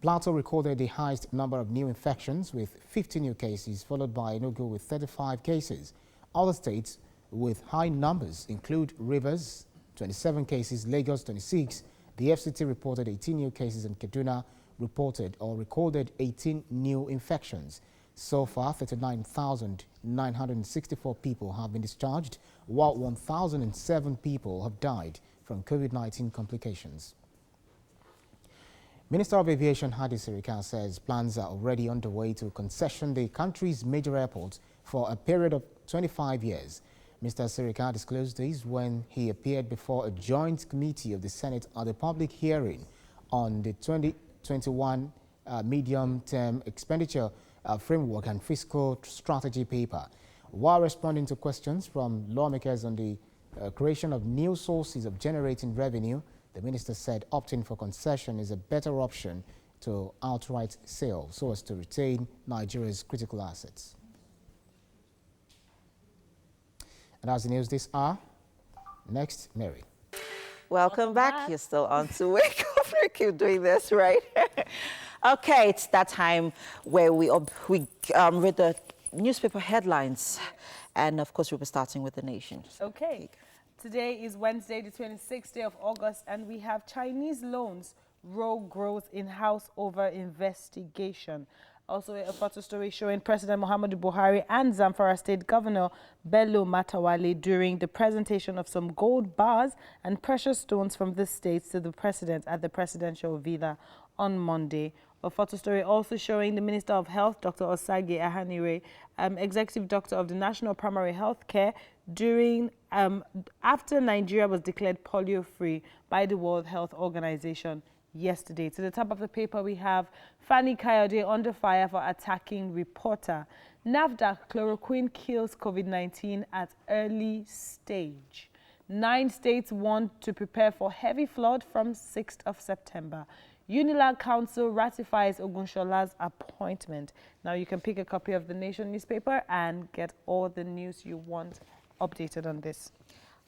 Plateau recorded the highest number of new infections with 50 new cases, followed by Enugu with 35 cases. Other states with high numbers include Rivers, 27 cases, Lagos, 26. The FCT reported 18 new cases, and Kaduna reported or recorded 18 new infections. So far, 39,964 people have been discharged, while 1,007 people have died from COVID-19 complications. Minister of Aviation Hadi Sirika says plans are already underway to concession the country's major airports for a period of 25 years. Mr. Sirika disclosed this when he appeared before a joint committee of the Senate at a public hearing on the 2021 medium-term expenditure framework and fiscal strategy paper. While responding to questions from lawmakers on the creation of new sources of generating revenue, the minister said opting for concession is a better option to outright sale so as to retain Nigeria's critical assets. And that's the news this hour. Next, Mary. Welcome back. You're still on to Wake Up. We keep doing this, right? Okay, it's that time where we read the newspaper headlines. And, of course, we'll be starting with The Nation. Okay. Today is Wednesday, the 26th day of August, and we have Chinese loans, rogue growth in house over investigation. Also, a photo story showing President Muhammadu Buhari and Zamfara State Governor Bello Matawale during the presentation of some gold bars and precious stones from the states to the president at the presidential villa on Monday. A photo story also showing the Minister of Health, Dr. Osage Ahanire, Executive Doctor of the National Primary Health Care, after Nigeria was declared polio-free by the World Health Organization yesterday. To the top of the paper, we have Fani Kayode under fire for attacking reporter. NAFDAC chloroquine kills COVID-19 at early stage. 9 states want to prepare for heavy flood from 6th of September. Unilag Council ratifies Ogunshola's appointment. Now you can pick a copy of The Nation newspaper and get all the news you want updated on this.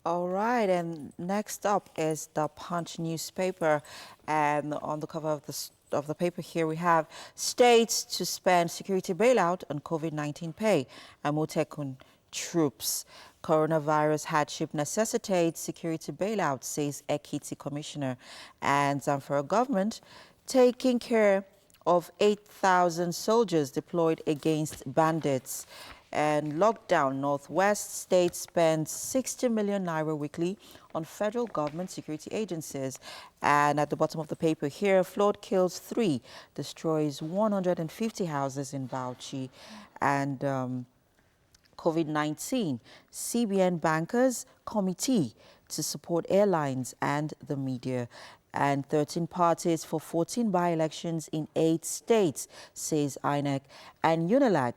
All right, and next up is the Punch newspaper, and on the cover of the paper here we have states to spend security bailout on COVID-19 pay, Amotekun troops. Coronavirus hardship necessitates security bailout, says Ekiti Commissioner, and Zamfara government taking care of 8,000 soldiers deployed against bandits. And lockdown, Northwest State spends 60 million naira weekly on federal government security agencies. And at the bottom of the paper here, flood kills 3, destroys 150 houses in Bauchi. And COVID-19, CBN bankers committee to support airlines and the media. And 13 parties for 14 by-elections in 8 states, says INEC. And Unilag,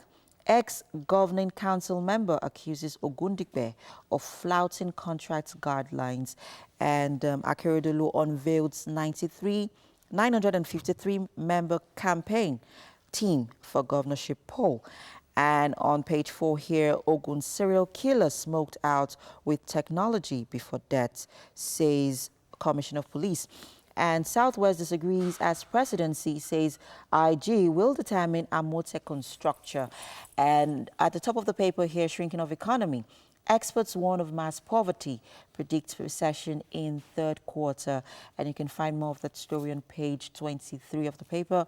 ex-governing council member, accuses Ogundikbe of flouting contract guidelines. And Akeredolu unveiled 953-member campaign team for governorship poll. And on page 4 here, Ogun serial killer smoked out with technology before death, says Commissioner of Police. And Southwest disagrees as presidency says IG will determine Amotekun structure. And at the top of the paper here, shrinking of economy. Experts warn of mass poverty, predict recession in 3rd quarter. And you can find more of that story on page 23 of the paper.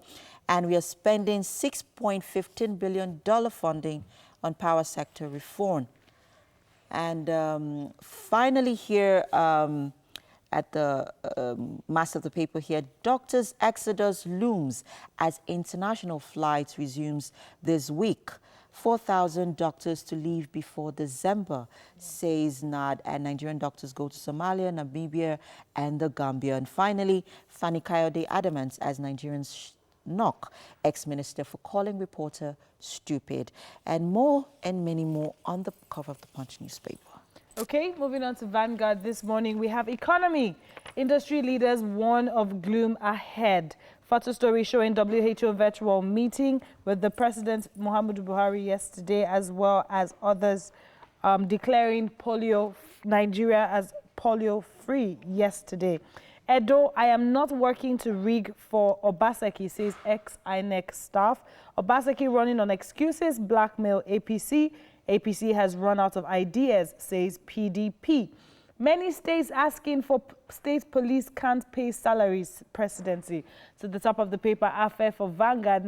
And we are spending $6.15 billion funding on power sector reform. And finally here, at the mass of the paper here, doctors' exodus looms as international flights resumes this week. 4,000 doctors to leave before December, says NAD, and Nigerian doctors go to Somalia, Namibia, and the Gambia. And finally, Fani Kayode adamant as Nigerians knock ex-minister for calling reporter stupid. And more and many more on the cover of the Punch newspaper. Okay, moving on to Vanguard this morning, we have economy. Industry leaders warn of gloom ahead. Photo story showing WHO virtual meeting with the President Muhammadu Buhari yesterday, as well as others declaring Nigeria as polio-free yesterday. Edo, I am not working to rig for Obaseki, says ex-INEC staff. Obaseki running on excuses, blackmail APC. APC has run out of ideas, says PDP. Many states asking for state police can't pay salaries, presidency. To the top of the paper, affair for Vanguard,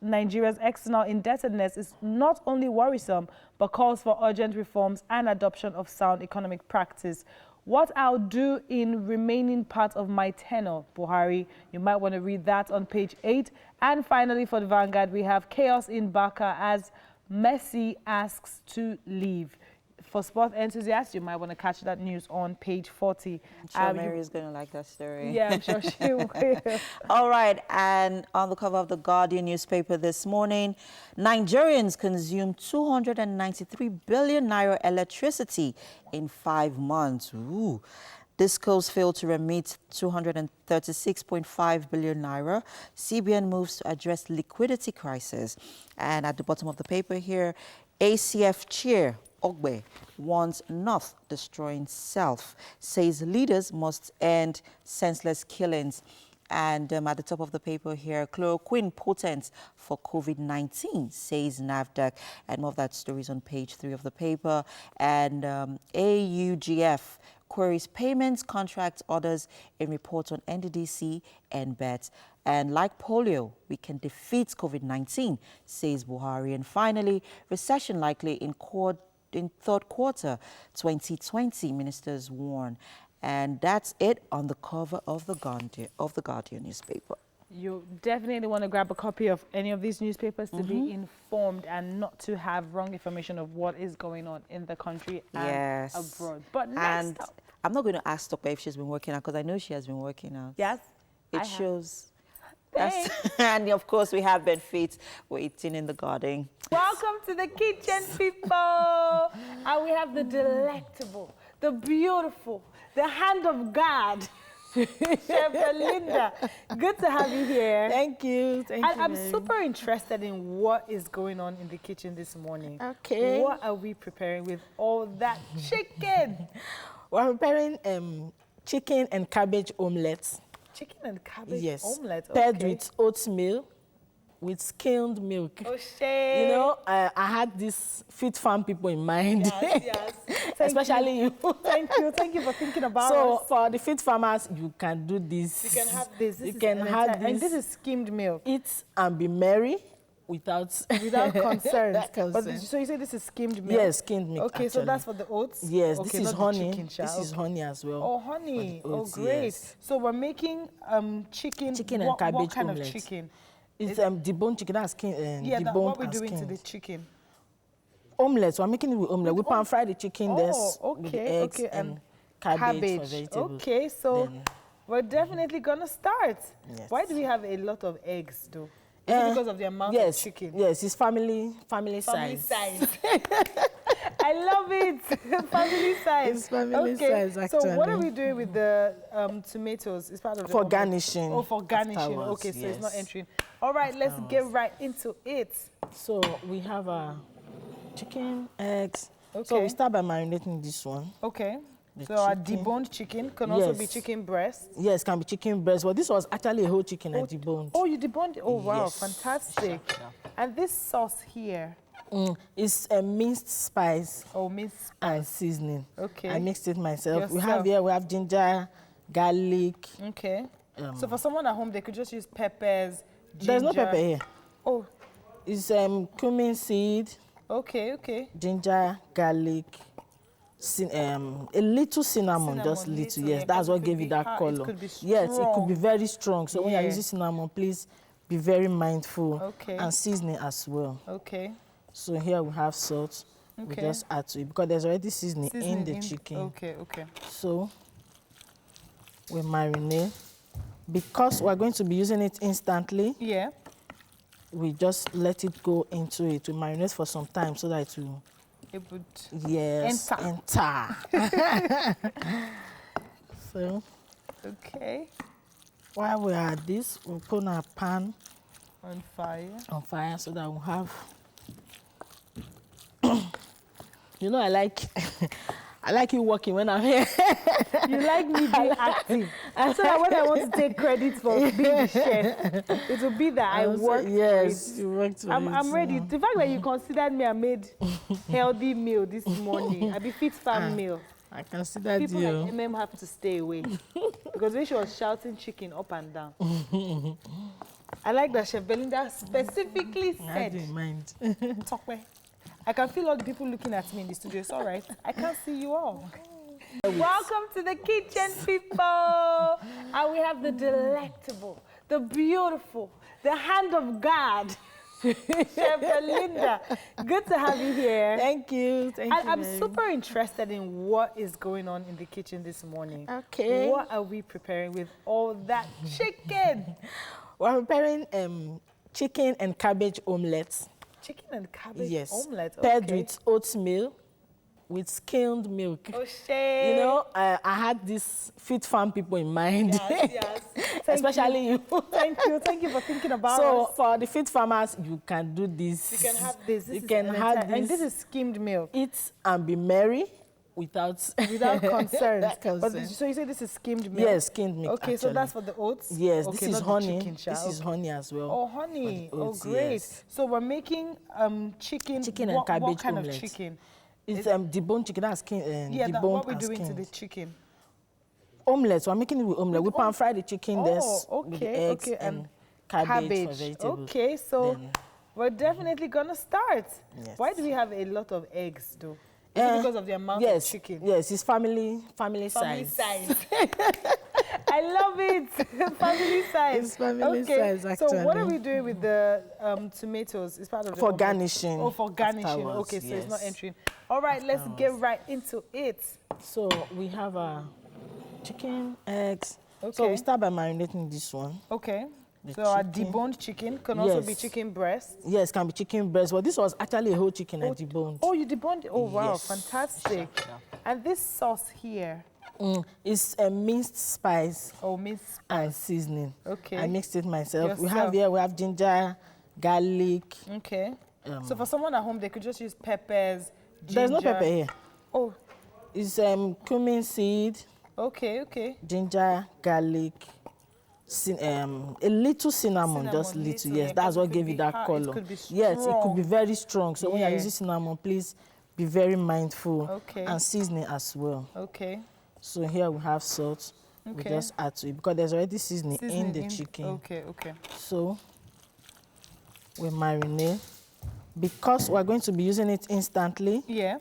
Nigeria's external indebtedness is not only worrisome, but calls for urgent reforms and adoption of sound economic practice. What I'll do in remaining part of my tenure, Buhari. You might want to read that on page 8. And finally, for the Vanguard, we have chaos in Baka as Messi asks to leave. For sport enthusiasts, you might want to catch that news on page 40. I'm sure Mary is going to like that story. Yeah, I'm sure she will. All right, and on the cover of the Guardian newspaper this morning, Nigerians consume 293 billion naira electricity in 5 months. Ooh. Discos failed to remit 236.5 billion naira. CBN moves to address liquidity crisis. And at the bottom of the paper here, ACF chair Ogbe warns North destroying self, says leaders must end senseless killings. And at the top of the paper here, chloroquine potent for COVID-19, says NAFDAC. And more of that story is on page 3 of the paper. And AUGF queries payments, contract orders in report on NDDC and BET. And like polio, we can defeat COVID-19, says Buhari. And finally, recession likely in third quarter 2020, ministers warn. And that's it on the cover of the Guardian newspaper. You definitely want to grab a copy of any of these newspapers to be informed and not to have wrong information of what is going on in the country and abroad. But next up, I'm not going to ask Dr. if she's been working out, because I know she has been working out. Yes, it shows. And of course, we have benefits waiting in the garden. Welcome to the kitchen, people. And we have the delectable, the beautiful, the hand of God, Chef Linda. Good to have you here. Thank you. Thank you. I'm super interested in what is going on in the kitchen this morning. Okay. What are we preparing with all that chicken? We're preparing chicken and cabbage omelette. Chicken and cabbage omelette? Paired with oatmeal, with skimmed milk. Oh, shit. You know, I had these fit farm people in mind. Yes. Especially you. Thank you for thinking about us. So for the fit farmers, you can do this. You can have this. You can have this. And this is skimmed milk. Eat and be merry without concern. But so you say this is skimmed milk? Yes, skimmed milk. Okay, actually. So that's for the oats? Yes, okay, this is honey. Chicken, this is honey as well. Oh, honey. Oats, oh, great. Yes. So we're making chicken. Chicken and cabbage What kind omelette. of chicken? It's deboned chicken. That's skin. Yeah, what we're doing to the chicken? Omelette. So I'm making it with omelette. We pan fry the chicken. With the eggs and cabbage for vegetables. Okay, so we're definitely gonna start. Yes. Why do we have a lot of eggs, though? Is it because of the amount of chicken? Yes, it's family size. I love it. Family size. It's family size, actually. So what are we doing with the tomatoes? It's part of the for garnishing. Oh, for garnishing. Afterwards, Okay, so yes. it's not entering. All right, let's get right into it. So we have our chicken, eggs. Okay. So we start by marinating this one. Okay. So our deboned chicken can also be chicken breast? Yes, can be chicken breast. But this was actually a whole chicken I deboned. Oh, you deboned it? Oh, wow, Yes. fantastic. And this sauce here? It's a minced spice. Oh, minced spice. And seasoning. Okay. I mixed it myself. We have ginger, garlic. Okay. So for someone at home, they could just use peppers, ginger. There's no pepper here. Oh. It's cumin seed. Okay. Ginger, garlic, a little cinnamon, just little. Yes, that's what gave it that color. It could be strong. Yes, it could be very strong. So when you're using cinnamon, please be very mindful. Okay. And seasoning as well. Okay. So here we have salt. We just add to it because there's already seasoning in the chicken. Okay. So we marinate. Because we're going to be using it instantly. Yeah. We just let it go into it. We marinate for some time so that it will Yes, enter. So, okay. While we are at this, we'll put our pan on fire so that we'll have. You know, I like I like you working when I'm here. You like me being active. So that when I want to take credit for being the chef, it will be that I worked. Yes, you worked for it. I'm ready. The fact that you considered me, I made healthy meal this morning. I be fit farm meal. I considered People you. like MM have to stay away because when she was shouting chicken up and down. I like that Chef Belinda specifically said. I didn't mind. Tokwe. I can feel all the people looking at me in the studio. It's all right. I can't see you all. Welcome to the kitchen, people. And we have the delectable, the beautiful, the hand of God, Chef Belinda. Good to have you here. Thank you. Thank you. I'm super interested in what is going on in the kitchen this morning. Okay. What are we preparing with all that chicken? We're preparing chicken and cabbage omelets. Chicken and cabbage omelette. Paired with oatmeal, with skimmed milk. Oh, shit. You know, I had these fit farm people in mind. Yes. Especially you. Thank you. Thank you for thinking about us. So for the fit farmers, you can do this. You can have this. You can have this. And this is skimmed milk. Eat and be merry without concerns. concerns. But so you say this is skimmed milk? Yes, skimmed milk. Okay, actually. so that's for the oats? Yes, okay, this is honey. Chicken, this is honey as well. Oh, honey. Oats, oh, great. Yes. So we're making chicken. Chicken and cabbage what kind omelette. of chicken? It's deboned chicken. That's deboned what we're and doing to skinned. the chicken? Omelette. We're making it with omelette. We pan fry the chicken. With eggs and cabbage for vegetables. Okay, so we're definitely gonna start. Yes. Why do we have a lot of eggs, though? Is it because of the amount of chicken? Yes, it's family size. I love it. Family size. It's family size, actually. So what are we doing with the tomatoes? It's part of the for garnishing. Oh, for garnishing. Afterwards, Okay, so it's not yes. entering. All right, let's get right into it. So we have our chicken, eggs. Okay. So we start by marinating this one. Okay. The So our chicken. deboned chicken can also be Yes. chicken breast. Yes, can be chicken breast. But this was actually a whole chicken I deboned. Oh, you deboned it? Oh, wow, Yes. fantastic. And this sauce here. It's a minced spice. Oh, minced spice. And seasoning. Okay. I mixed it myself. We Yourself. have ginger, garlic. Okay. So for someone at home, they could just use peppers, ginger. There's no pepper here. Oh. It's cumin seed. Okay. Ginger, garlic, a little cinnamon, just little. Yes, that's what gave it that color. It could be yes, it could be very strong. So when you're Yeah. using cinnamon, please be very mindful. Okay. And seasoning as well. Okay. So here we have salt. We Okay. just add to it because there's already seasoning in the chicken. Okay. So we marinate. Because we're going to be using it instantly. Yeah.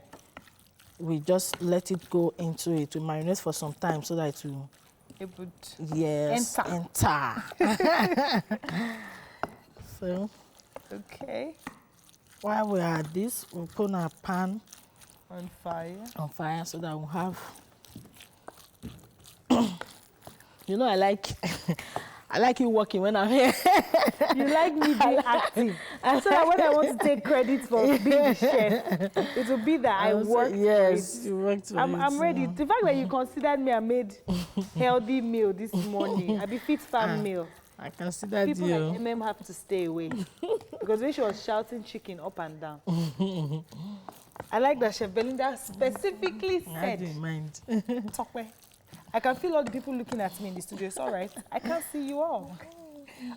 We just let it go into it. We marinate for some time so that it will. It would enter. So. Okay. While we are at this, we'll put our pan on fire so that we'll have. You know, I like you working when I'm here. You like me being active. So that when I want to take credit for being the chef, it will be that I worked. Yes, you worked for it. I'm ready. The fact that you considered me, I made healthy meal this morning. I be fit farm meal. I considered People you. like MM have to stay away because when she was shouting chicken up and down. I like that Chef Belinda specifically said. I didn't mind. Tokwe. I can feel all the people looking at me in the studio. It's all right. I can't see you all.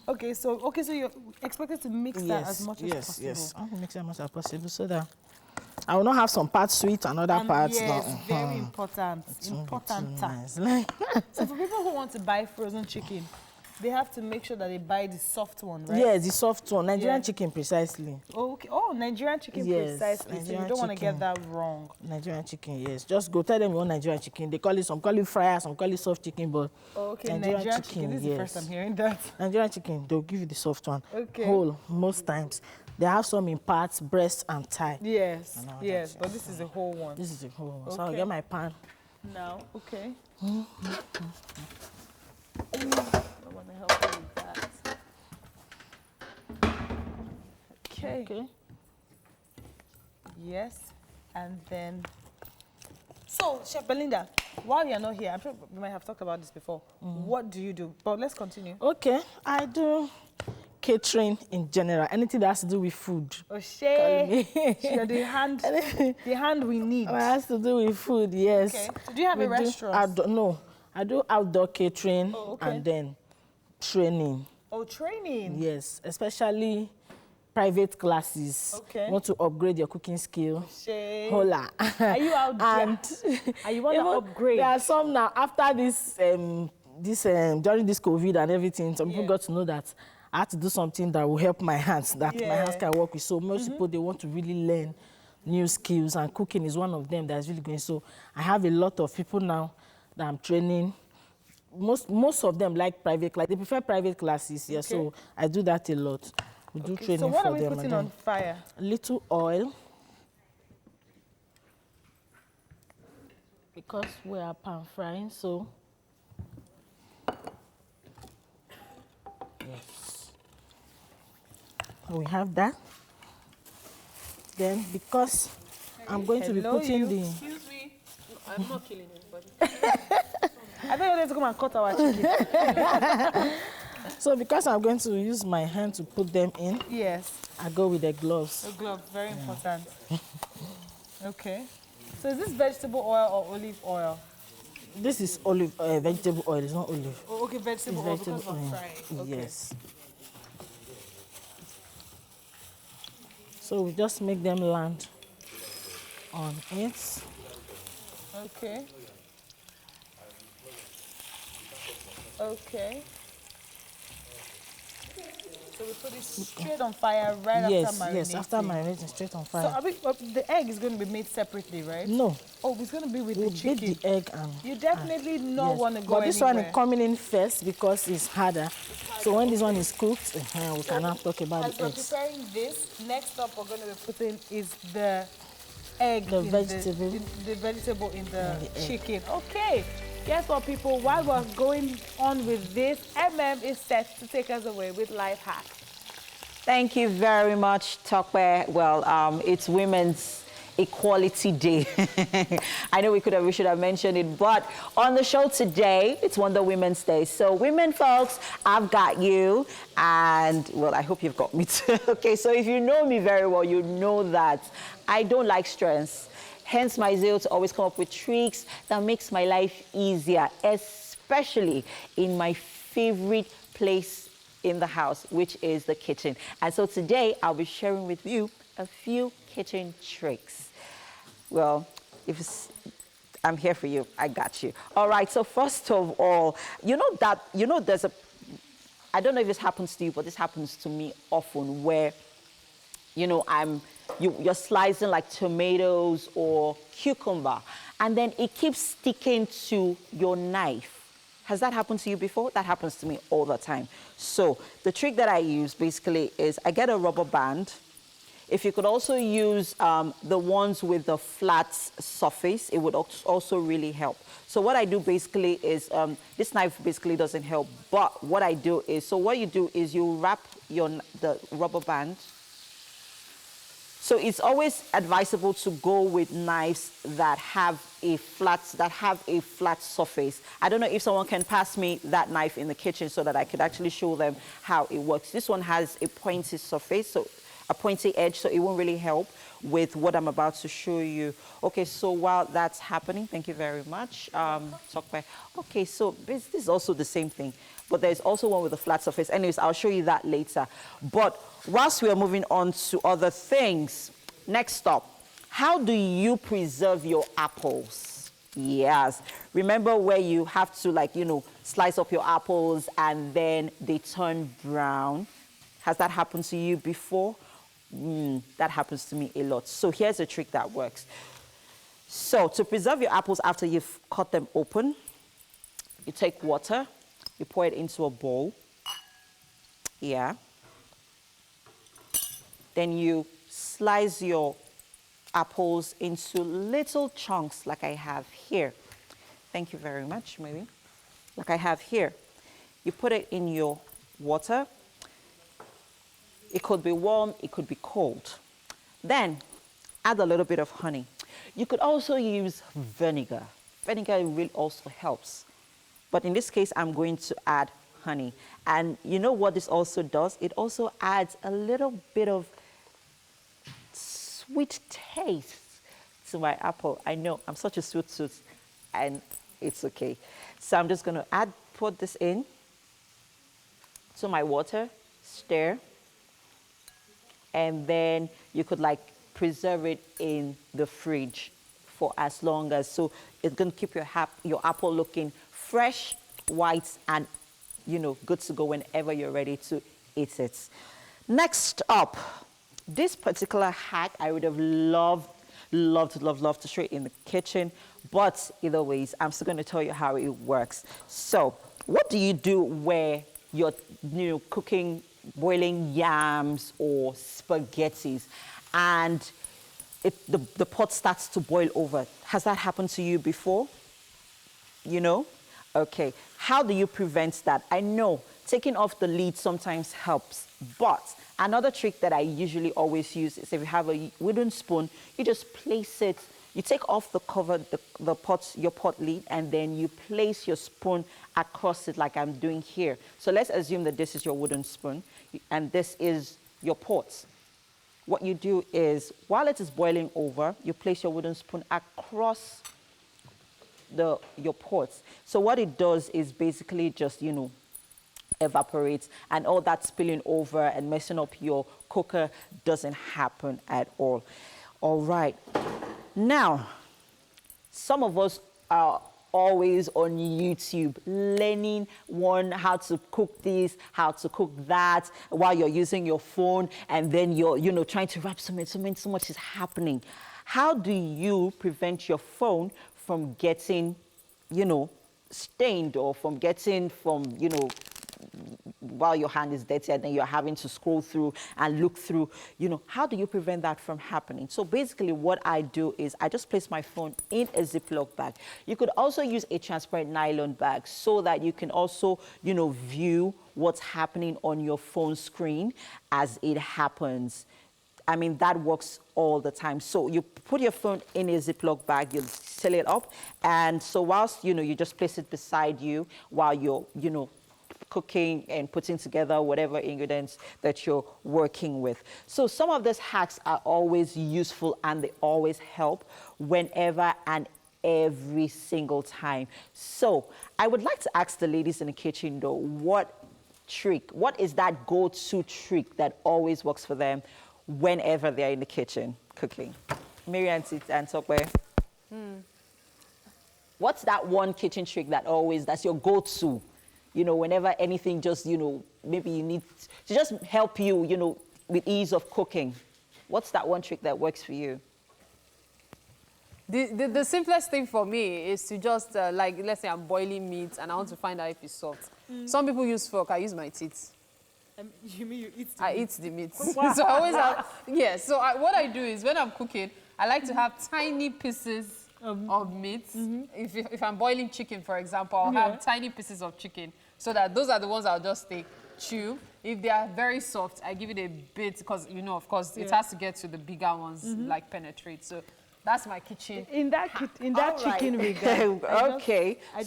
Okay, so you're expected to mix that as much as possible. Yes, I'll mix it as much as possible so that I will not have some parts sweet and other parts yes, not. very important. Important. Nice. So for people who want to buy frozen chicken, they have to make sure that they buy the soft one, right? Yes, the soft one. Nigerian chicken, precisely. Okay. Oh, Nigerian chicken, precisely. Nigerian so you don't want to chicken. get that wrong. Nigerian chicken, yes. Just go tell them you want Nigerian chicken. They call it, some call it fryer, some call it soft chicken, but okay, Nigerian chicken. This is the first time hearing that. Nigerian chicken, they'll give you the soft one. Okay. Whole, most times. They have some in parts, breast and thigh. Yes, but this is a whole one. This is a whole one. Okay. So I'll get my pan. Now, okay. I want to help you with that. Okay. Okay. Yes. And then, so Chef Belinda, while you're not here, I'm sure we might have talked about this before. What do you do? But let's continue. Okay, I do catering in general, anything that has to do with food. Oh, you're the hand we need. It has to do with food, yes. Okay. So do you have a restaurant? No, I do outdoor catering and then training. Oh, training? Yes, especially private classes. Okay. You want to upgrade your cooking skill. Hola. Are you out there? And are you want to upgrade? There are some now, after this, during this COVID and everything, some people got to know that I had to do something that will help my hands, that my hands can work with. So most people, they want to really learn new skills, and cooking is one of them that's really going. So I have a lot of people now that I'm training. Most of them like private class. They prefer private classes, yeah. So I do that a lot. We do training for them. So what are we putting on fire? A little oil. Because we are pan frying, so yes. So we have that. Then because I'm going to be putting the... Excuse me. No, I'm not killing anybody. I thought you wanted to come and cut our chicken. So because I'm going to use my hand to put them in, yes, I go with the gloves. The gloves, very important. Okay. So is this vegetable oil or olive oil? This is vegetable oil. It's not olive. Oh, okay, vegetable oil because of frying. Okay. Yes. So we just make them land on it. Okay. Okay. So we put it straight on fire right after marinating? Yes, after marinating, straight on fire. So the egg is going to be made separately, right? No. Oh, it's going to be with the chicken. Beat the egg and... You definitely not want to go But this one is coming in first because it's harder. So when this one is cooked, we cannot talk about the eggs. As we're preparing this, next up we're going to be putting is the egg. The vegetable. The vegetable in the chicken. Okay. Guess what, people? While we're going on with this, is set to take us away with life hacks. Thank you very much, Tokwe. Well, it's Women's Equality Day. I know we should have mentioned it, but on the show today, it's Wonder Women's Day. So women folks, I've got you, and well, I hope you've got me too. Okay, so if you know me very well, you know that I don't like stress. Hence my zeal to always come up with tricks that makes my life easier, especially in my favorite place in the house, which is the kitchen. And so today I'll be sharing with you a few kitchen tricks. Well, I'm here for you, I got you. All right, so first of all, there's I don't know if this happens to you, but this happens to me often where, you're slicing like tomatoes or cucumber, and then it keeps sticking to your knife. Has that happened to you before? That happens to me all the time. So the trick that I use basically is I get a rubber band. If you could also use the ones with the flat surface, it would also really help. So what I do basically is, this knife basically doesn't help, but what I do is, so what you do is you wrap the rubber band. So it's always advisable to go with knives that have a flat surface. I don't know if someone can pass me that knife in the kitchen so that I could actually show them how it works. This one has a pointy surface, so a pointy edge, so it won't really help with what I'm about to show you. Okay, so while that's happening, thank you very much. Okay, so this is also the same thing, but there's also one with a flat surface. Anyways, I'll show you that later. But whilst we are moving on to other things, next up, how do you preserve your apples? Yes, remember where you have to slice up your apples and then they turn brown? Has that happened to you before? That happens to me a lot. So here's a trick that works. So to preserve your apples after you've cut them open, you take water, you pour it into a bowl. Yeah. Then you slice your apples into little chunks like I have here. Thank you very much, maybe. Like I have here. You put it in your water. It could be warm, it could be cold. Then add a little bit of honey. You could also use vinegar. Vinegar really also helps. But in this case, I'm going to add honey. And you know what this also does? It also adds a little bit of sweet taste to my apple. I know, I'm such a sweet tooth, and it's okay. So I'm just going to put this in to my water, stir, and then you could like preserve it in the fridge for as long as, so it's going to keep your apple looking fresh, white, and good to go whenever you're ready to eat it. Next up, this particular hack I would have loved to show it in the kitchen, but either ways, I'm still going to tell you how it works. So what do you do where you're cooking, boiling yams or spaghettis, and the pot starts to boil over? Has that happened to you before? Okay, how do you prevent that? I know taking off the lid sometimes helps, but another trick that I usually always use is if you have a wooden spoon, you just place it, you take off the cover, your pot lid, and then you place your spoon across it like I'm doing here. So let's assume that this is your wooden spoon and this is your pot. What you do is, while it is boiling over, you place your wooden spoon across your pot. So what it does is basically just, evaporates, and all that spilling over and messing up your cooker doesn't happen at all. All right. Now, some of us are always on YouTube learning how to cook this, how to cook that, while you're using your phone, and then you're trying to wrap so much is happening. How do you prevent your phone from getting, stained, or from getting while your hand is dirty and then you're having to scroll through and look through, how do you prevent that from happening? So basically what I do is I just place my phone in a Ziploc bag. You could also use a transparent nylon bag so that you can also, view what's happening on your phone screen as it happens. I mean, that works all the time. So you put your phone in a Ziploc bag, you seal it up, and so whilst, you just place it beside you while you're, cooking and putting together whatever ingredients that you're working with. So some of these hacks are always useful and they always help whenever and every single time. So I would like to ask the ladies in the kitchen though, what is that go-to trick that always works for them whenever they're in the kitchen cooking? Mary and Tokwe. What's that one kitchen trick that's your go-to? Whenever anything just, maybe you need to just help you, with ease of cooking. What's that one trick that works for you? The simplest thing for me is to just, let's say I'm boiling meat and I want to find out if it's soft. Some people use fork, I use my teeth. You mean you eat the meat? I eat the meat. Wow. So I always have, so what I do is when I'm cooking, I like to have tiny pieces of meat. If I'm boiling chicken, for example, I'll have tiny pieces of chicken so that those are the ones I'll just chew. If they are very soft, I give it a bit because, of course, it has to get to the bigger ones, like penetrate. So that's my kitchen. In that chicken regard. Okay. I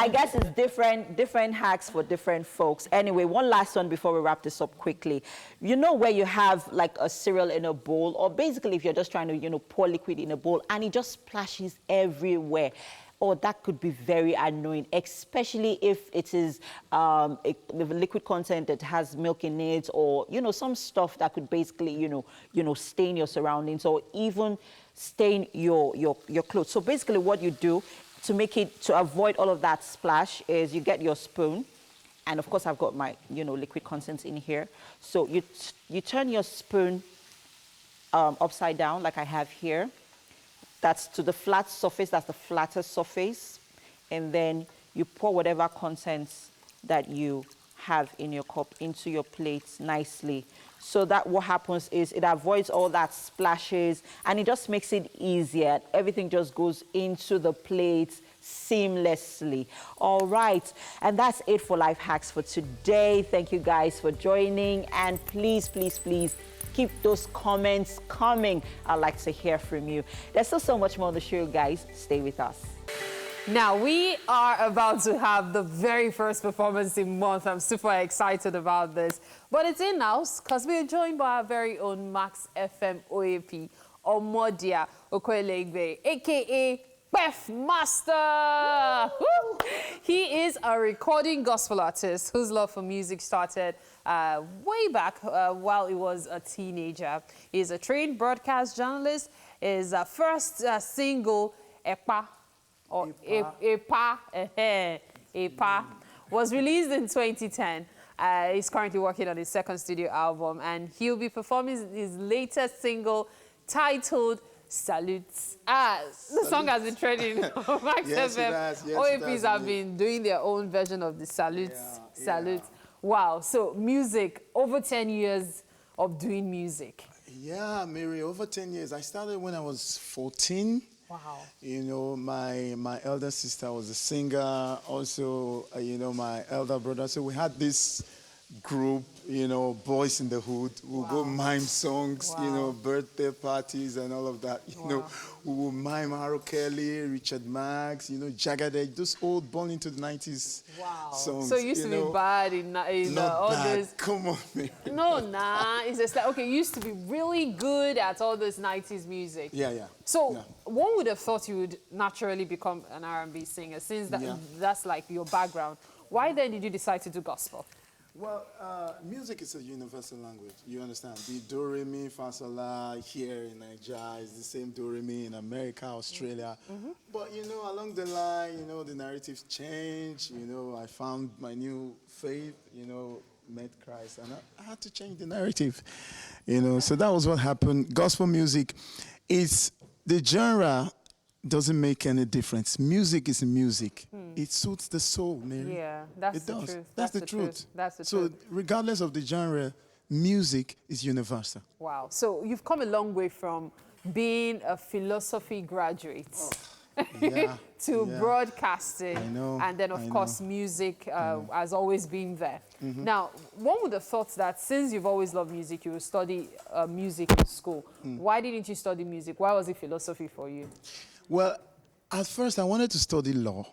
guess it's different hacks for different folks. Anyway, one last one before we wrap this up quickly. Where you have like a cereal in a bowl, or basically if you're just trying to, pour liquid in a bowl and it just splashes everywhere. Oh, that could be very annoying, especially if it is the liquid content that has milk in it, or some stuff that could basically stain your surroundings or even stain your clothes. So basically, what you do to avoid all of that splash is you get your spoon, and of course I've got my liquid content in here. So you turn your spoon upside down like I have here. That's to the flat surface, that's the flattest surface. And then you pour whatever contents that you have in your cup into your plate nicely. So that what happens is it avoids all that splashes and it just makes it easier. Everything just goes into the plate seamlessly. All right, and that's it for Life Hacks for today. Thank you guys for joining, and please, please, please Keep those comments coming. I'd like to hear from you. There's still so much more on the show, guys. Stay with us. Now, we are about to have the very first performance in month. I'm super excited about this. But it's in-house because we are joined by our very own Max FM OAP, Omodia Okoelegbe, a.k.a. Pef Master. He is a recording gospel artist whose love for music started way back while he was a teenager. He's a trained broadcast journalist. His first single, Epa, or Epa, was released in 2010. He's currently working on his second studio album, and he'll be performing his latest single titled Salutes. The song has been trending on Max FM. OAPs have been doing their own version of the Salutes. Salutes. Wow. So music, over 10 years of doing music. Yeah, Mary, over 10 years. I started when I was 14. Wow. You know, my elder sister was a singer. Also, you know, my elder brother. So we had this group, you know, Boys in the Hood. We'll go mime songs, you know, birthday parties and all of that. You know, we will mime R. Kelly, Richard Marx, you know, Jagged, those old born into the 90s songs. So you used to be bad in all this. Come on, Mary. No, nah. It's just like, okay, you used to be really good at all this 90s music. Yeah. So one would have thought you would naturally become an R&B singer since that's like your background. Why then did you decide to do gospel? Well, music is a universal language. You understand? The do, re, mi, fa, sol, la here in Nigeria is the same do, re, mi in America, Australia. But, you know, along the line, you know, the narratives change. You know, I found my new faith, you know, met Christ, and I had to change the narrative. You know, so that was what happened. Gospel music is the genre. Doesn't make any difference. Music is music. It suits the soul, Mary. Yeah, that's the truth. That's the truth. That's the truth. So regardless of the genre, music is universal. Wow. So you've come a long way from being a philosophy graduate to broadcasting. And then, of course, music has always been there. Now, one would have thought that since you've always loved music, you would study music in school. Why didn't you study music? Why was it philosophy for you? Well, at first I wanted to study law.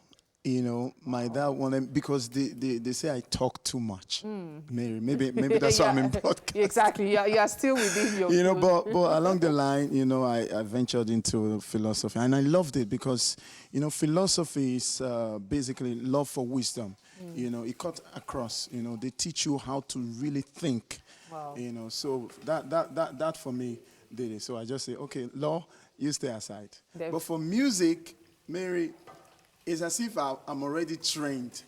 You know, my dad wanted, because they say I talk too much. Mary, maybe that's why I'm in broadcast. Exactly, you are still within your you know, but along the line, you know, I ventured into philosophy, and I loved it because, you know, philosophy is basically love for wisdom. You know, it cut across. You know, they teach you how to really think. You know, so that for me did it. So I just say, okay, law, you stay aside. But for music, Mary, it's as if I'm already trained.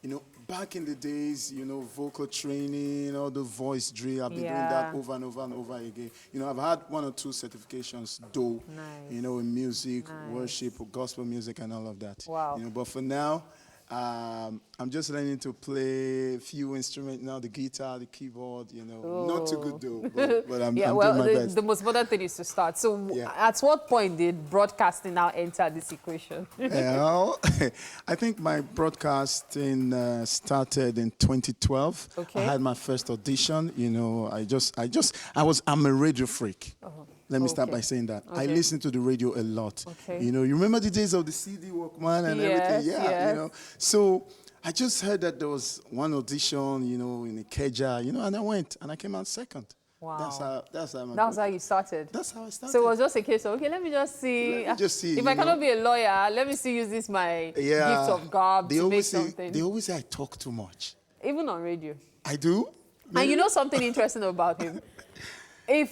You know, back in the days, you know, vocal training, all the voice drill, I've been doing that over and over and over again. You know, I've had 1 or 2 certifications, though, you know, in music, worship, gospel music, and all of that. You know, but for now, I'm just learning to play a few instruments now, the guitar, the keyboard, you know. Not too good though, but I'm doing my best. The most important thing is to start. So at what point did broadcasting now enter this equation? Well, I think my broadcasting started in 2012. I had my first audition, you know. I'm a radio freak. Let me start by saying that. I listen to the radio a lot. You know, you remember the days of the CD Walkman and everything? You know. So I just heard that there was one audition, you know, in Ikeja, you know, and I went and I came out second. Wow. That's how you started. That's how I started. So it was just a case of, okay, let me just see. If I cannot be a lawyer, let me see use this my gift of gab to make something. They always say I talk too much. Even on radio. I do? Maybe. And you know something interesting about him? If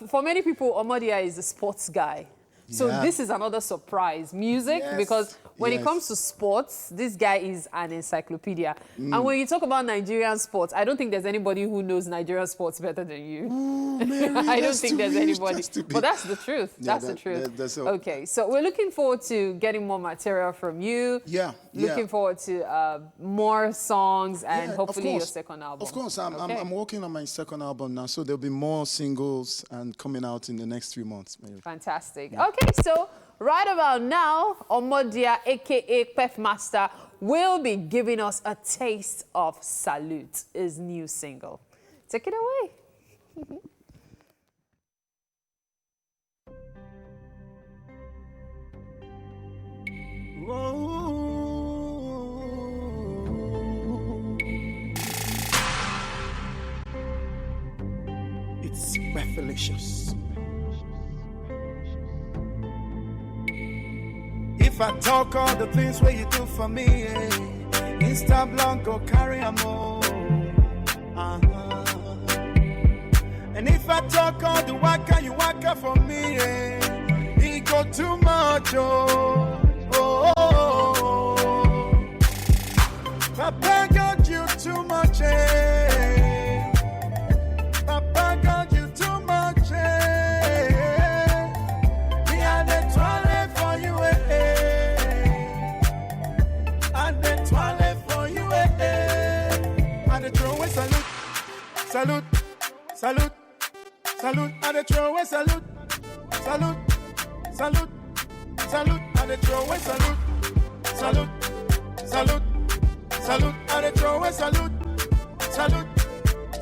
for many people, Omodia is a sports guy. So this is another surprise. Music, because when it comes to sports, this guy is an encyclopedia. And when you talk about Nigerian sports, I don't think there's anybody who knows Nigerian sports better than you. Ooh, Mary, I don't think there's anybody. But that's the truth. That's the truth. Okay, so we're looking forward to getting more material from you. Looking forward to more songs and hopefully your second album. Of course, I'm working on my second album now, so there'll be more singles and coming out in the next few months. Mary. Fantastic. Okay, so right about now, Omodia, a.k.a. Pef Master, will be giving us a taste of Salute, his new single. Take it away. Felicious. If I talk all the things where you do for me, Insta blog go carry a more. And if I talk all the waka you waka for me, it go too much, Papa got you too much, Papa got you too much, Me and the toilet for you, And the toilet for you, And the throw away salute, salute, salute, salute, and the throw away salute, salute, salute, salute, and the throw away salute, salute, salute. Salute, and the throw away salute, salute,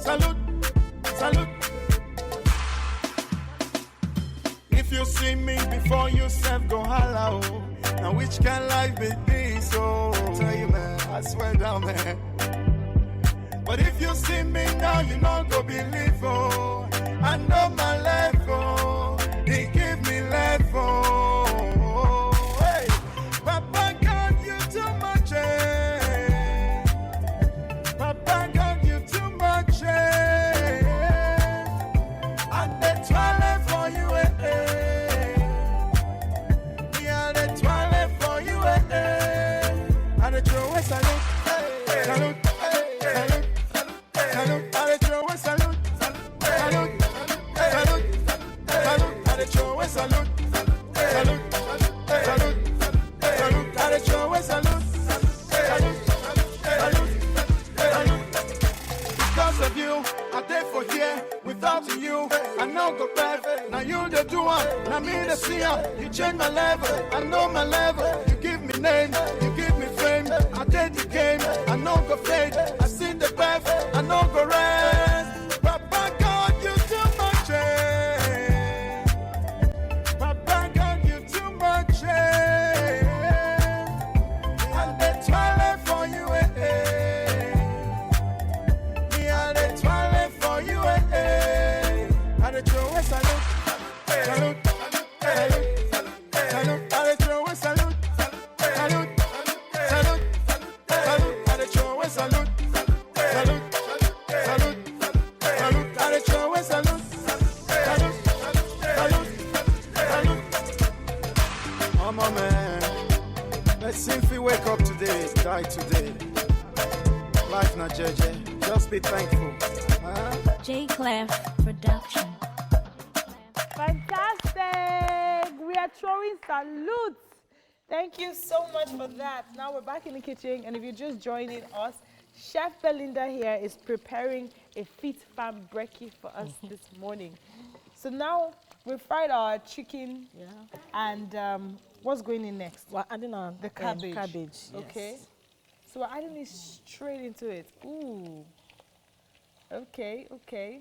salute, salute. If you see me before you self go holla, now which can life be this? Tell you man, I swear down man. But if you see me now, you know go believe I know my level, he give me level. Hey, Papa God, you too much. Papa got you too much, And the toilet for you, Yeah, the toilet for you, And the throw away salute, salute, salute, salute, and the throw away salute, salute, salute, salute, and the throw away salute, salute, salute, salute, and the throw away salute, salute, salute. Because of you, I there for here. Without you, I know go perfect. Now you the do one, now me the see ya. You change my level, I know my level. You give me name, you give me fame. I did the game, I know go fade. I see the path, I know go rest. Papa God, you too much. Papa God, you too much. And the toilet for you, And the toilet for you, And the throw away salute, salute, salute, salute, and the throw away salute, salute, salute, salute, and the throw away salute, salute, salute, salute, and the throw away salute, salute, salute, salute. Oh my man, let's see if we wake up today, die today. Life not JJ, just be thankful. J Clef Production. Fantastic! We are throwing salutes. Thank you so much for that. Now we're back in the kitchen, and if you're just joining us, Chef Belinda here is preparing a fit farm brekkie for us this morning. So now we've fried our chicken, and what's going in next? We're adding on the cabbage. Yes. Okay. So we're adding it straight into it. Ooh. Okay, okay.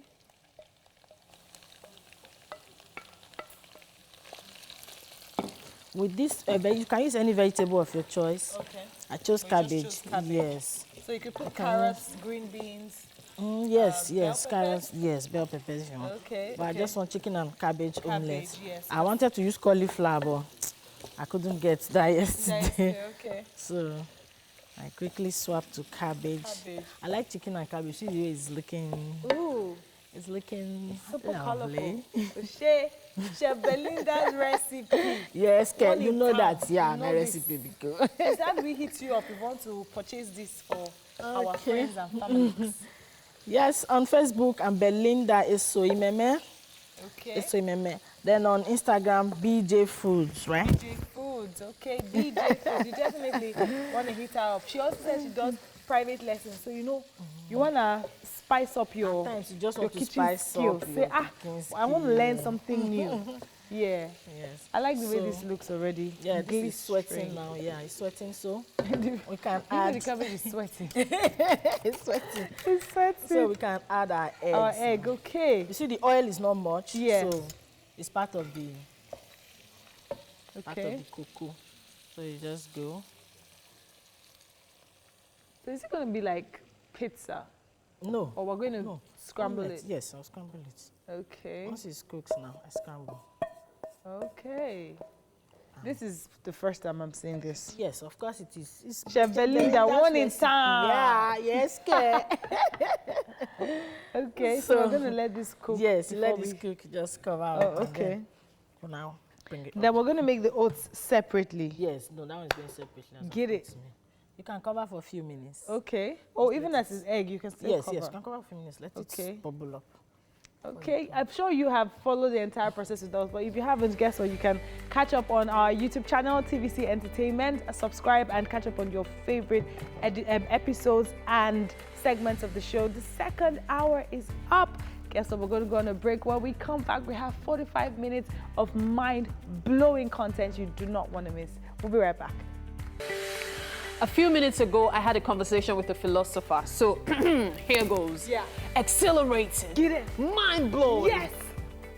With this, you can use any vegetable of your choice. Okay. I chose cabbage. Yes. So you could put carrots, green beans. Yes, yes, carrots, yes, bell peppers. You know. Okay. But I just want chicken and cabbage omelette. Yes. I wanted to use cauliflower, but I couldn't get that yesterday. Okay. So I quickly swapped to cabbage. I like chicken and cabbage. See the way it's looking. Ooh. It's looking super lovely. Colorful. Chef Belinda's recipe. Yes, One you in know town. that. Yeah, You my know recipe. Because Is that we hit you up? We want to purchase this for our friends and families. Yes, on Facebook, I'm Belinda Esoimeme. Okay. Esoimeme. Then on Instagram, BJ Foods, right? BJ Foods, okay. BJ Foods. You definitely want to hit her up. She also says she does private lessons. So, you know, you want to spice up your, Sometimes you just your want to kitchen spice skills. up Say, your I want to learn something new. Yeah. Yes. I like the way this looks already. Yeah, this is sweating Glistering. now. Yeah, it's sweating, so we can Even add. the cabbage is sweating. It's sweating. It's sweating. So we can add our eggs. Our egg, okay. You see, the oil is not much. Yes. So it's part of the Okay. cocoa. So you just go. So is it going to be like pizza? No. Or we're going to scramble it? Yes, I'll scramble it. Okay. Once it's cooked now, I scramble. Okay. This is the first time I'm seeing this. Yes, of course it is. It's Chef Belinda, one in town. Yeah, yes, okay. Okay, so we're going to let this cook. Yes, let this cook, just cover out. Oh, okay. For now, bring it Then we're going to make the oats separately. Yes, no, that one's going separately. Get it. You can cover for a few minutes. Okay. Oh, even as it's egg, you can still cover. Yes, you can cover for a few minutes. Let it bubble up. Okay, I'm sure you have followed the entire process with us, but if you haven't, guess what? You can catch up on our YouTube channel, TVC Entertainment, subscribe and catch up on your favorite episodes and segments of the show. The second hour is up. Guess what? We're going to go on a break. When we come back, we have 45 minutes of mind-blowing content you do not want to miss. We'll be right back. A few minutes ago, I had a conversation with a philosopher. So here goes. Yeah. Exhilarating. Get it. Mind-blowing. Yes.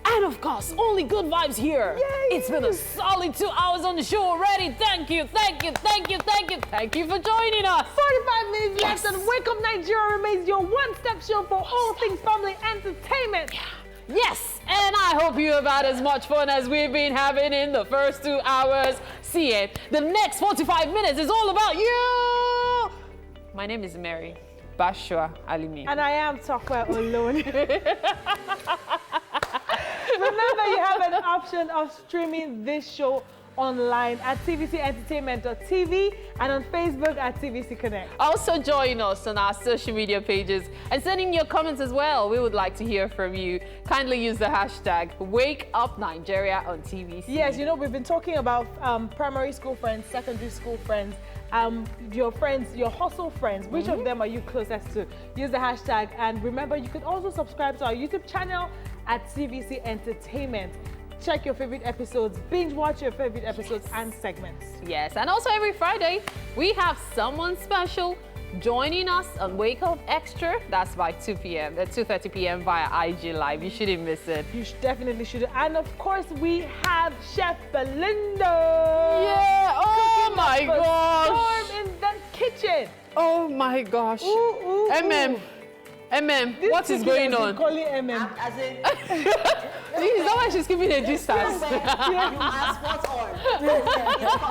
And of course, only good vibes here. Yay. It's been a solid 2 hours on the show already. Thank you, thank you, thank you, thank you, thank you for joining us. 45 minutes left and Wake Up Nigeria remains your one-step show for all things family entertainment. Yes, and I hope you have had as much fun as we've been having in the first 2 hours. See it. The next 45 minutes is all about you. My name is Mary Bashua Alimi. And I am Tokwe alone. Remember, you have an option of streaming this show online at tvcentertainment.tv and on Facebook at TVC Connect. Also join us on our social media pages and send in your comments as well. We would like to hear from you. Kindly use the hashtag #WakeUpNigeria on TVC. Yes, you know, we've been talking about primary school friends, secondary school friends, your friends, your hustle friends. Which of them are you closest to? Use the hashtag. And remember, you can also subscribe to our YouTube channel at TVC Entertainment. Check your favorite episodes, binge watch your favorite episodes and segments. Yes, and also every Friday, we have someone special joining us on Wake Up Extra. That's by 2 p.m. at 2:30 p.m. via IG Live. You shouldn't miss it. You definitely should. And of course, we have Chef Belinda. Yeah, oh my gosh. Storm in the kitchen. Oh my gosh. Ooh, MM, what is going on? Calling MM. As in, Is that why she's giving a distance? you ask what's on.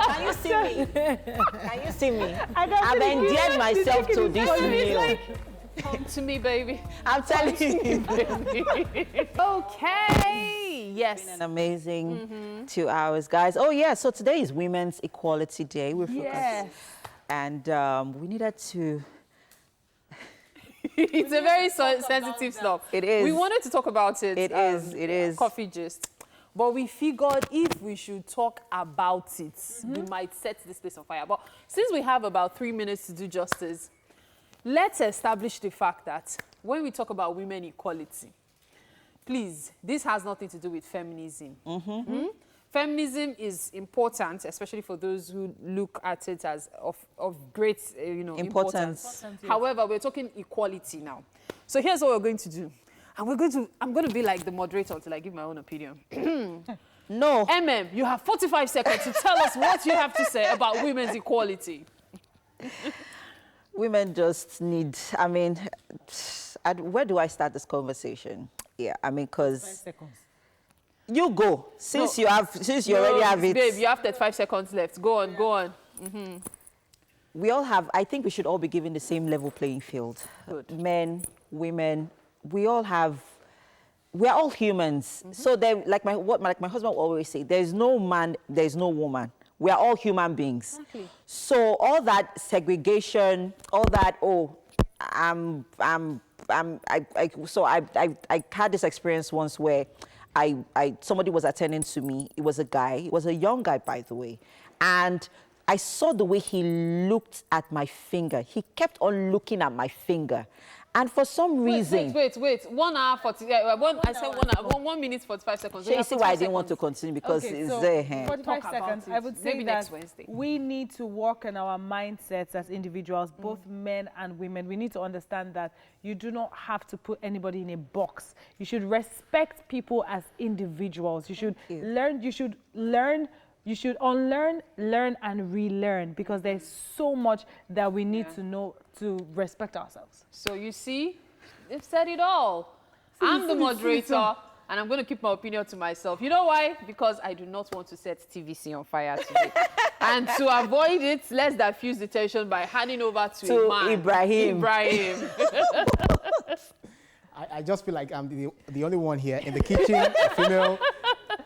Can you see me? Can you see me? I've endeared myself to this meal. Come to me, baby. I'm telling you. Baby. Okay. Yes. It's been an amazing 2 hours, guys. Oh, yeah. So today is Women's Equality Day. We're focused. And we needed to... It's a very sensitive stuff. It is. We wanted to talk about it. It is. Coffee gist. But we figured if we should talk about it, we might set this place on fire. But since we have about 3 minutes to do justice, let's establish the fact that when we talk about women equality, please, this has nothing to do with feminism. Feminism is important, especially for those who look at it as of great, importance. However, we're talking equality now. So here's what we're going to do. And I'm going to be like the moderator until I give my own opinion. No. You have 45 seconds to tell us what you have to say about women's equality. Women just need, where do I start this conversation? Yeah, because... 5 seconds. You go, since you already have it. Babe, you have 35 seconds left. Go on. We all have, I think we should all be given the same level playing field. Good. Men, women, we are all humans. So like my husband will always say, there's no man, there's no woman. We are all human beings. Exactly. So all that segregation, all that, I had this experience once where somebody was attending to me. It was a guy. It was a young guy, by the way. And I saw the way he looked at my finger. He kept on looking at my finger. And for some reason... Wait. 1 hour 40... I said 1 hour. 1 minute 45 seconds. So you see why I didn't want to continue, because it's there. 45 seconds. I would say maybe that next Wednesday. we need to work on our mindsets as individuals, both men and women. We need to understand that you do not have to put anybody in a box. You should respect people as individuals. You should you should unlearn, learn, and relearn, because there's so much that we need to know to respect ourselves. So you see, they've said it all. I'm the moderator, and I'm going to keep my opinion to myself. You know why? Because I do not want to set TVC on fire today. And to avoid it, let's diffuse the tension by handing over to a man. Ibrahim. I just feel like I'm the only one here in the kitchen, female.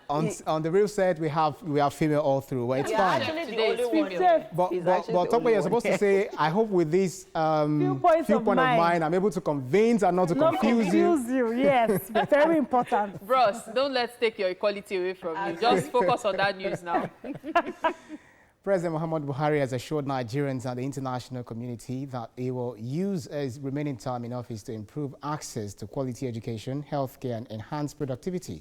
On the real set, we have female all through. Well, it's fine. Actually, the only one. But Tope, you're supposed to say, I hope with this few points of mine, I'm able to convince and not to confuse you. Yes, very important. Bros, don't let's take your equality away from you. Just focus on that news now. President Muhammadu Buhari has assured Nigerians and the international community that he will use his remaining time in office to improve access to quality education, healthcare, and enhance productivity.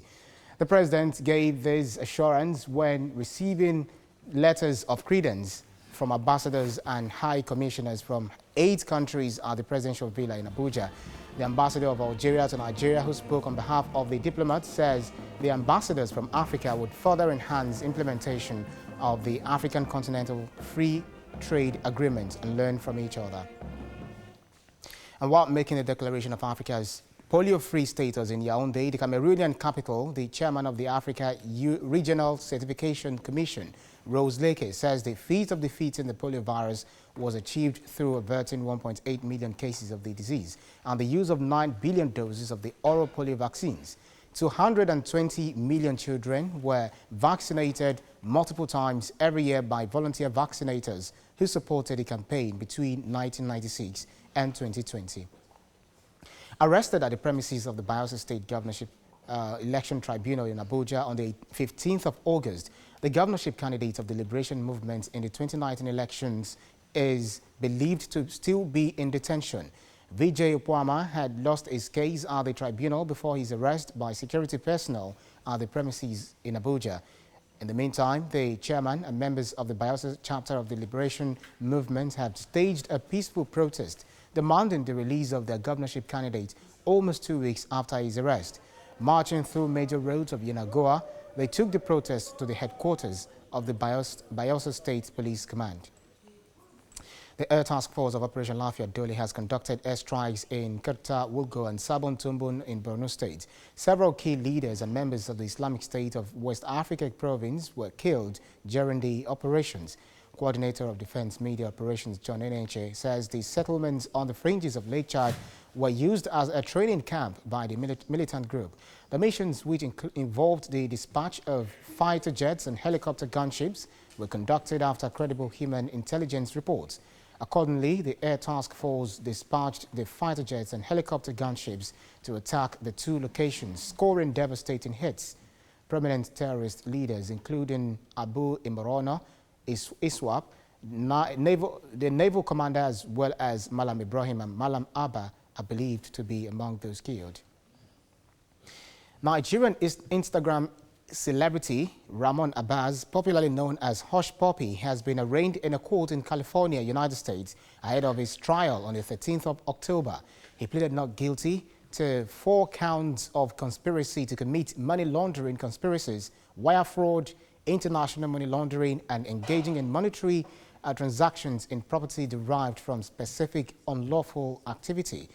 The president gave this assurance when receiving letters of credence from ambassadors and high commissioners from 8 countries at the presidential villa in Abuja. The ambassador of Algeria to Nigeria, who spoke on behalf of the diplomats, says the ambassadors from Africa would further enhance implementation of the African Continental Free Trade Agreement and learn from each other. And while making the declaration of Africa's polio-free status in Yaoundé, the Cameroonian capital, the chairman of the Africa Regional Certification Commission, Rose Leke, says the feat of defeating the poliovirus was achieved through averting 1.8 million cases of the disease and the use of 9 billion doses of the oral polio vaccines. 220 million children were vaccinated multiple times every year by volunteer vaccinators who supported the campaign between 1996 and 2020. Arrested at the premises of the Bayelsa State Governorship Election Tribunal in Abuja on the 15th of August, the governorship candidate of the Liberation Movement in the 2019 elections is believed to still be in detention. Vijay Opwama had lost his case at the tribunal before his arrest by security personnel at the premises in Abuja. In the meantime, the chairman and members of the Bayelsa chapter of the Liberation Movement have staged a peaceful protest demanding the release of their governorship candidate almost 2 weeks after his arrest. Marching through major roads of Yenagoa, they took the protest to the headquarters of the Bayelsa State Police Command. The Air Task Force of Operation Lafayette Dole has conducted airstrikes in Kerta, Wulgo and Sabon Tumbun in Borno State. Several key leaders and members of the Islamic State of West Africa province were killed during the operations. Coordinator of Defense Media Operations, John Enenche, says the settlements on the fringes of Lake Chad were used as a training camp by the militant group. The missions, which involved the dispatch of fighter jets and helicopter gunships, were conducted after credible human intelligence reports. Accordingly, the Air Task Force dispatched the fighter jets and helicopter gunships to attack the 2 locations, scoring devastating hits. Prominent terrorist leaders, including Abu Imrana Iswap, the naval commander, as well as Malam Ibrahim and Malam Abba, are believed to be among those killed. Nigerian Instagram celebrity Ramon Abbas, popularly known as Hush Puppy, has been arraigned in a court in California, United States, ahead of his trial on the 13th of October. He pleaded not guilty to 4 counts of conspiracy to commit money laundering conspiracies, wire fraud, international money laundering, and engaging in monetary transactions in property derived from specific unlawful activity.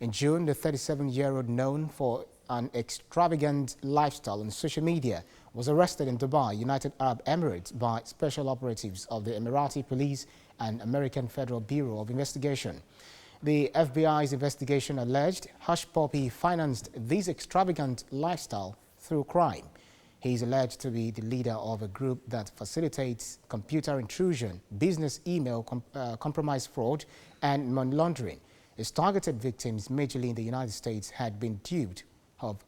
In June, the 37-year-old, known for an extravagant lifestyle on social media, was arrested in Dubai, United Arab Emirates, by special operatives of the Emirati Police and American Federal Bureau of Investigation. The FBI's investigation alleged Hush Puppy financed this extravagant lifestyle through crime. He is alleged to be the leader of a group that facilitates computer intrusion, business email compromise fraud, and money laundering. His targeted victims, majorly in the United States, had been duped of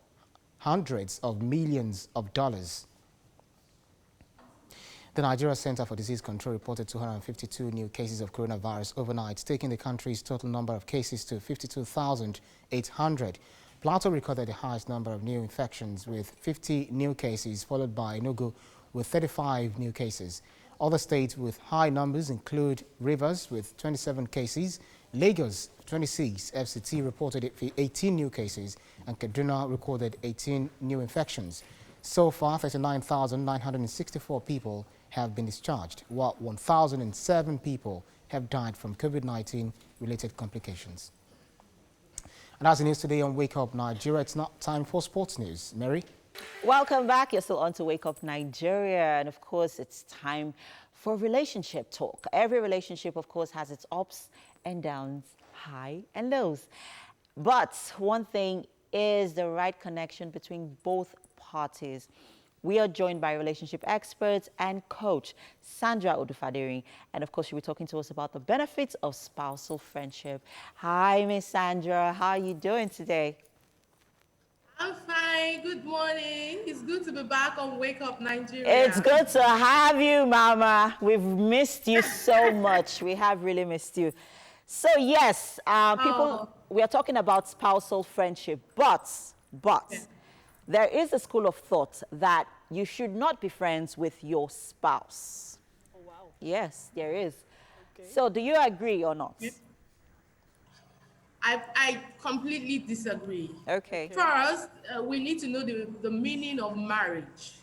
hundreds of millions of dollars. The Nigeria Center for Disease Control reported 252 new cases of coronavirus overnight, taking the country's total number of cases to 52,800. Plateau recorded the highest number of new infections with 50 new cases, followed by Enugu with 35 new cases. Other states with high numbers include Rivers with 27 cases, Lagos 26, FCT reported 18 new cases, and Kaduna recorded 18 new infections. So far, 39,964 people have been discharged, while 1,007 people have died from COVID-19 related complications. And as it is today on Wake Up Nigeria, it's not time for sports news. Mary? Welcome back. You're still on to Wake Up Nigeria. And of course, it's time for relationship talk. Every relationship, of course, has its ups and downs, high and lows. But one thing is the right connection between both parties. We are joined by relationship experts and coach Sandra Odufadering. And of course, she'll be talking to us about the benefits of spousal friendship. Hi, Miss Sandra. How are you doing today? I'm fine. Good morning. It's good to be back on Wake Up Nigeria. It's good to have you, Mama. We've missed you so much. We have really missed you. So yes, we are talking about spousal friendship, but there is a school of thought that you should not be friends with your spouse. Oh, wow. Yes, there is. Okay. So do you agree or not? I completely disagree. Okay. First, we need to know the meaning of marriage.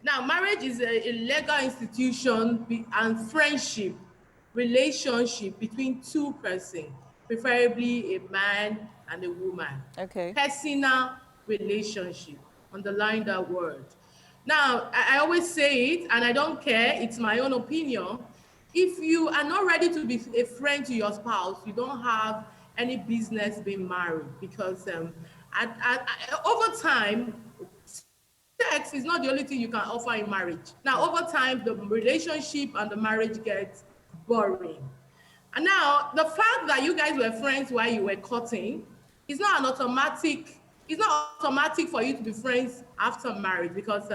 Now, marriage is a legal institution and friendship, relationship between two persons, preferably a man and a woman. Okay. Personal relationship, underline that word. Now, I always say it, and I don't care, it's my own opinion. If you are not ready to be a friend to your spouse, you don't have any business being married, because over time, sex is not the only thing you can offer in marriage. Now, over time, the relationship and the marriage gets boring. And now, the fact that you guys were friends while you were courting is not an automatic. It's not automatic for you to be friends after marriage, because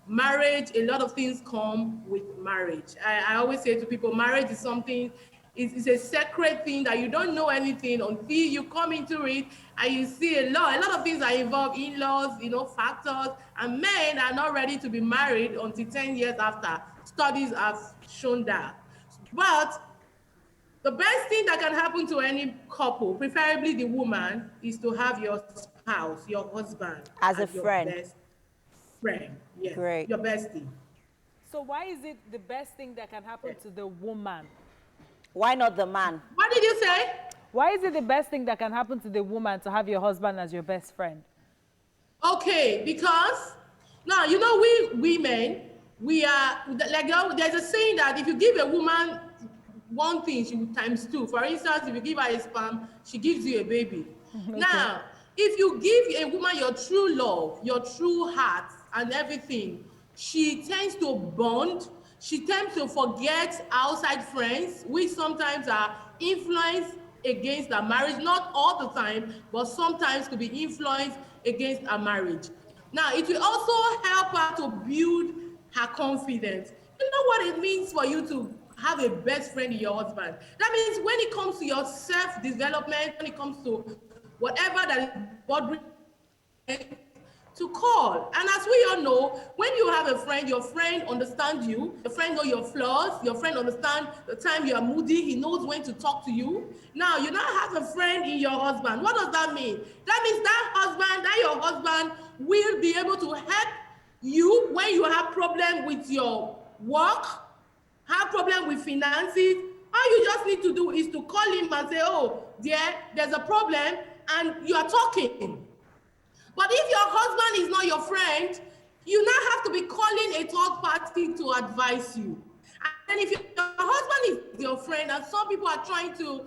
marriage, a lot of things come with marriage. I always say to people, marriage is something. It's a sacred thing that you don't know anything until you come into it and you see a lot of things are involved, in-laws, factors, and men are not ready to be married until 10 years after. Studies have shown that. But the best thing that can happen to any couple, preferably the woman, is to have your spouse, your husband, as a friend. Your best friend, yes. Great. Your bestie. So why is it the best thing that can happen to the woman? Why not the man? What did you say? Why is it the best thing that can happen to the woman to have your husband as your best friend? Okay, because now, we women, we are, like, there's a saying that if you give a woman one thing, she will times two. For instance, if you give her a sperm, she gives you a baby. Okay. Now, if you give a woman your true love, your true heart and everything, she tends to bond. She tends to forget outside friends, which sometimes are influenced against our marriage. Not all the time, but sometimes could be influenced against our marriage. Now, it will also help her to build her confidence. You know what it means for you to have a best friend in your husband? That means when it comes to your self-development, when it comes to whatever that is bothering you, to call. And as we all know, when you have a friend, your friend understands you, your friend knows your flaws, your friend understands the time you are moody, he knows when to talk to you. Now, you now have a friend in your husband. What does that mean? That means that your husband will be able to help you when you have problem with your work, have problem with finances. All you just need to do is to call him and say, oh, dear, there's a problem, and you are talking. But if your husband is not your friend, you now have to be calling a third party to advise you. And if your husband is your friend, and some people are trying to,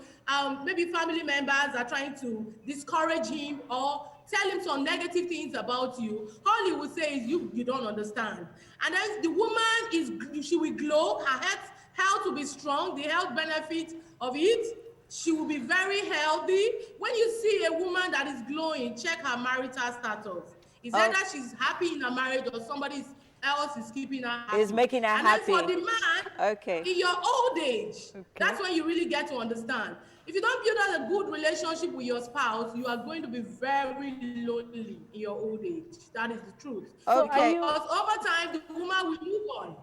maybe family members are trying to discourage him or tell him some negative things about you, all he will say is you don't understand. And then the woman she will glow, her health will be strong, the health benefit of it. She will be very healthy. When you see a woman that is glowing, check her marital status. It's either she's happy in her marriage or somebody else is keeping her happy. Is making her happy. And then for the man, in your old age, that's when you really get to understand. If you don't build up a good relationship with your spouse, you are going to be very lonely in your old age. That is the truth. Okay. Because over time, the woman will move on.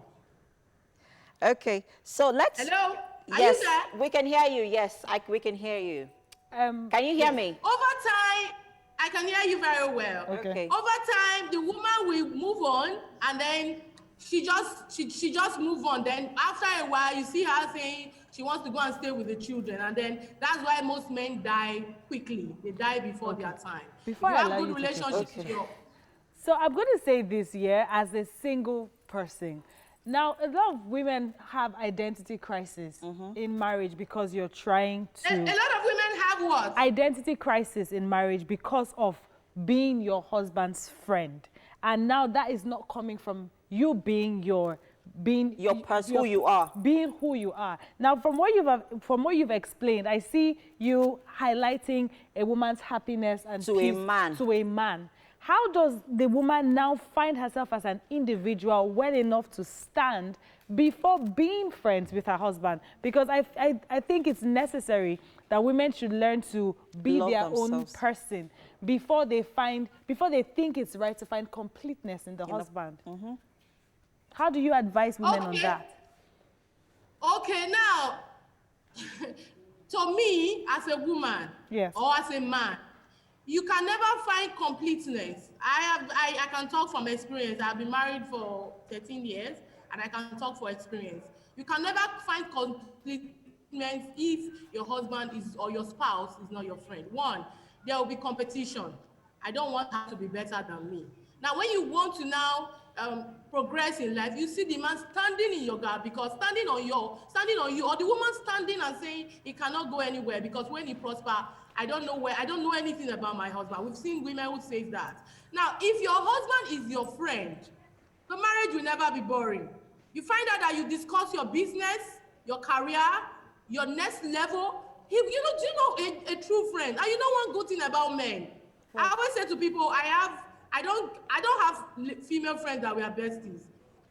Okay, so let's... Hello? Are yes, you there? we can hear you. Yes, we can hear you. Can you hear me? Over time, I can hear you very well. Okay. Over time, the woman will move on, and then she just move on. Then after a while, you see her saying she wants to go and stay with the children, and then that's why most men die quickly. They die before their time. Before if I you allow have good you to relationships take with your So I'm going to say this year as a single person. Now, a lot of women have identity crisis in marriage because you're trying to... A lot of women have what? Identity crisis in marriage because of being your husband's friend. And now that is not coming from you being who you are. Being who you are. Now, from what you've explained, I see you highlighting a woman's happiness and to a man. To a man. How does the woman now find herself as an individual well enough to stand before being friends with her husband? Because I think it's necessary that women should learn to be their own person before they think it's right to find completeness in the husband. How do you advise women on that? Okay, now, to me, as a woman or as a man, you can never find completeness. I can talk from experience. I've been married for 13 years, and I can talk for experience. You can never find completeness if your husband or your spouse is not your friend. One, there will be competition. I don't want her to be better than me. Now, when you want to now progress in life, you see the man standing in your gap because standing on you, or the woman standing and saying he cannot go anywhere because when he prosper, I don't know anything about my husband. We've seen women who say that. Now, if your husband is your friend, the marriage will never be boring. You find out that you discuss your business, your career, your next level. Do you know a true friend? And you know one good thing about men. I always say to people, I don't have female friends that were besties.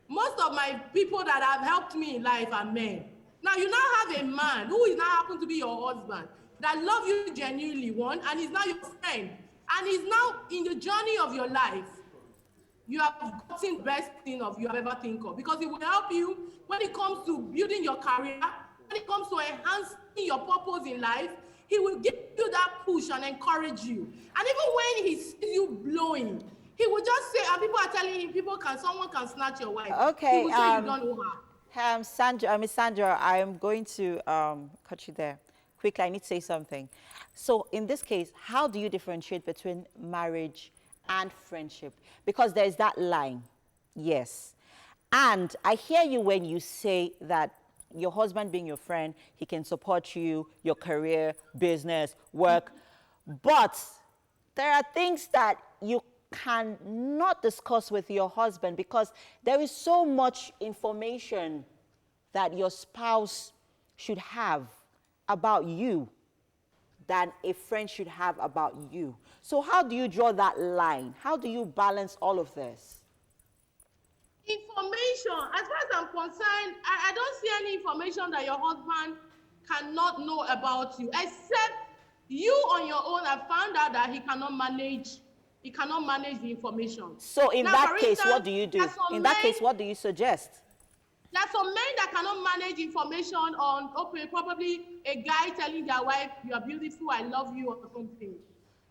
Most of my people that have helped me in life are men. Now you now have a man who is now happen to be your husband that love you genuinely, one, and he's now your friend, and he's now in the journey of your life. You have gotten the best thing of you have ever think of because it will help you when it comes to building your career, when it comes to enhancing your purpose in life. He will give you that push and encourage you. And even when he sees you blowing, he will just say, and people are telling him, someone can snatch your wife. Okay. He will say you don't know her. Miss Sandra, I am going to cut you there. Quickly, I need to say something. So in this case, how do you differentiate between marriage and friendship? Because there's that line, yes. And I hear you when you say that your husband being your friend, he can support you, your career, business, work. But there are things that you cannot discuss with your husband because there is so much information that your spouse should have about you than a friend should have about you. So how do you draw that line? How do you balance all of this? Information, as far as I'm concerned, I don't see any information that your husband cannot know about you, except you on your own have found out that he cannot manage the information. So in now, that case, instance, what do you do? In that case, what do you suggest? There are some men that cannot manage information on, okay, probably a guy telling their wife, you are beautiful, I love you, or something.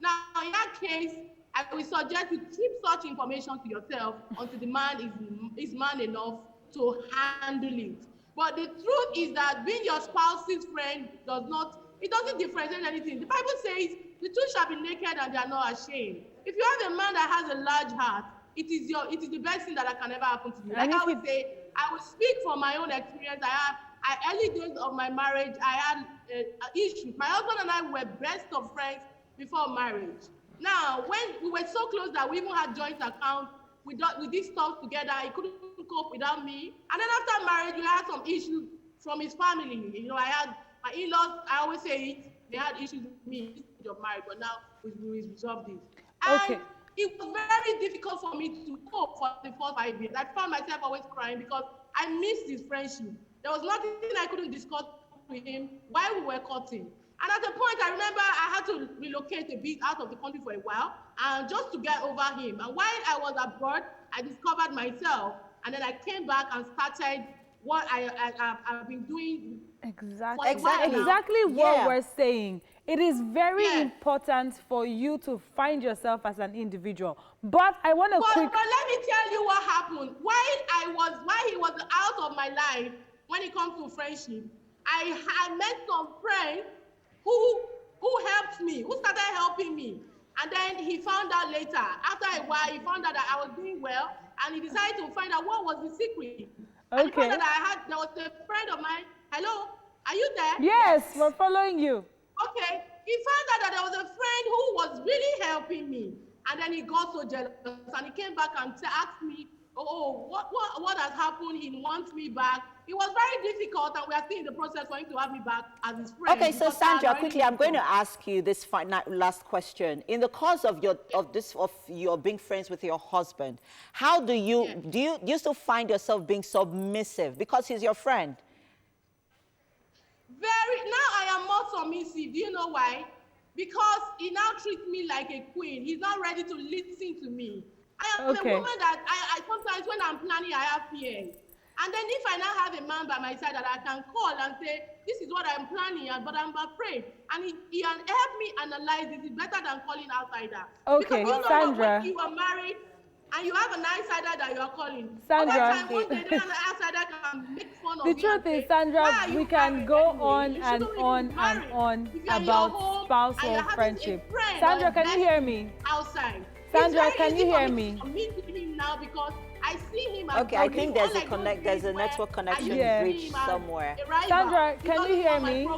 Now, in that case, I will suggest you keep such information to yourself until the man is man enough to handle it. But the truth is that being your spouse's friend doesn't differentiate anything. The Bible says, the two shall be naked and they are not ashamed. If you have a man that has a large heart, it is the best thing that can ever happen to you. Like I would say, I will speak from my own experience. Early days of my marriage, I had issues. My husband and I were best of friends before marriage. Now, when we were so close that we even had joint accounts, we did stuff together. He couldn't cope without me. And then after marriage, we had some issues from his family. You know, I had my in-laws, I always say it, they had issues with me of marriage, but now we resolved it. And it was very difficult for me to cope for the first 5 years. I found myself always crying because I missed his friendship. There was nothing I couldn't discuss with him while we were courting. And at the point, I remember I had to relocate a bit out of the country for a while, and just to get over him. And while I was abroad, I discovered myself, and then I came back and started what I've been doing. Exactly. Exactly. Exactly what Yeah. we're saying. It is very Yeah. important for you to find yourself as an individual. But I want to But quick. let me tell you what happened. While he was out of my life, when it comes to friendship, I met some friends who helped me, who started helping me. And then he found out later, after a while, he found out that I was doing well, and he decided to find out what was the secret. And he found out that there was a friend of mine. Hello, are you there? Yes, we're following you. Okay, he found out that there was a friend who was really helping me, and then he got so jealous, and he came back and asked me, "Oh, what has happened? He wants me back." It was very difficult, and we are still in the process for him to have me back as his friend. Okay, so Sandra, quickly, I'm going to ask you this last question. In the course of your being friends with your husband, how do you still find yourself being submissive because he's your friend? Now I am more submissive. Do you know why? Because he now treats me like a queen. He's not ready to listen to me. I am a woman that I sometimes when I'm planning, I have fears. And then if I now have a man by my side that I can call and say, this is what I'm planning, but I'm afraid. And he can help me analyze this. It's better than calling outsider. Okay, because Sandra. when you are married and you have an outsider that you are calling. Sandra. One day, then an outsider can make fun of The me. truth is, Sandra, we can go on and on and on about spousal friendship. Sandra, can you hear me? Outside. Sandra, can you hear me? I'm meeting him now because I see him as Okay, I think there's a network connection breach somewhere. Sandra, can you hear me?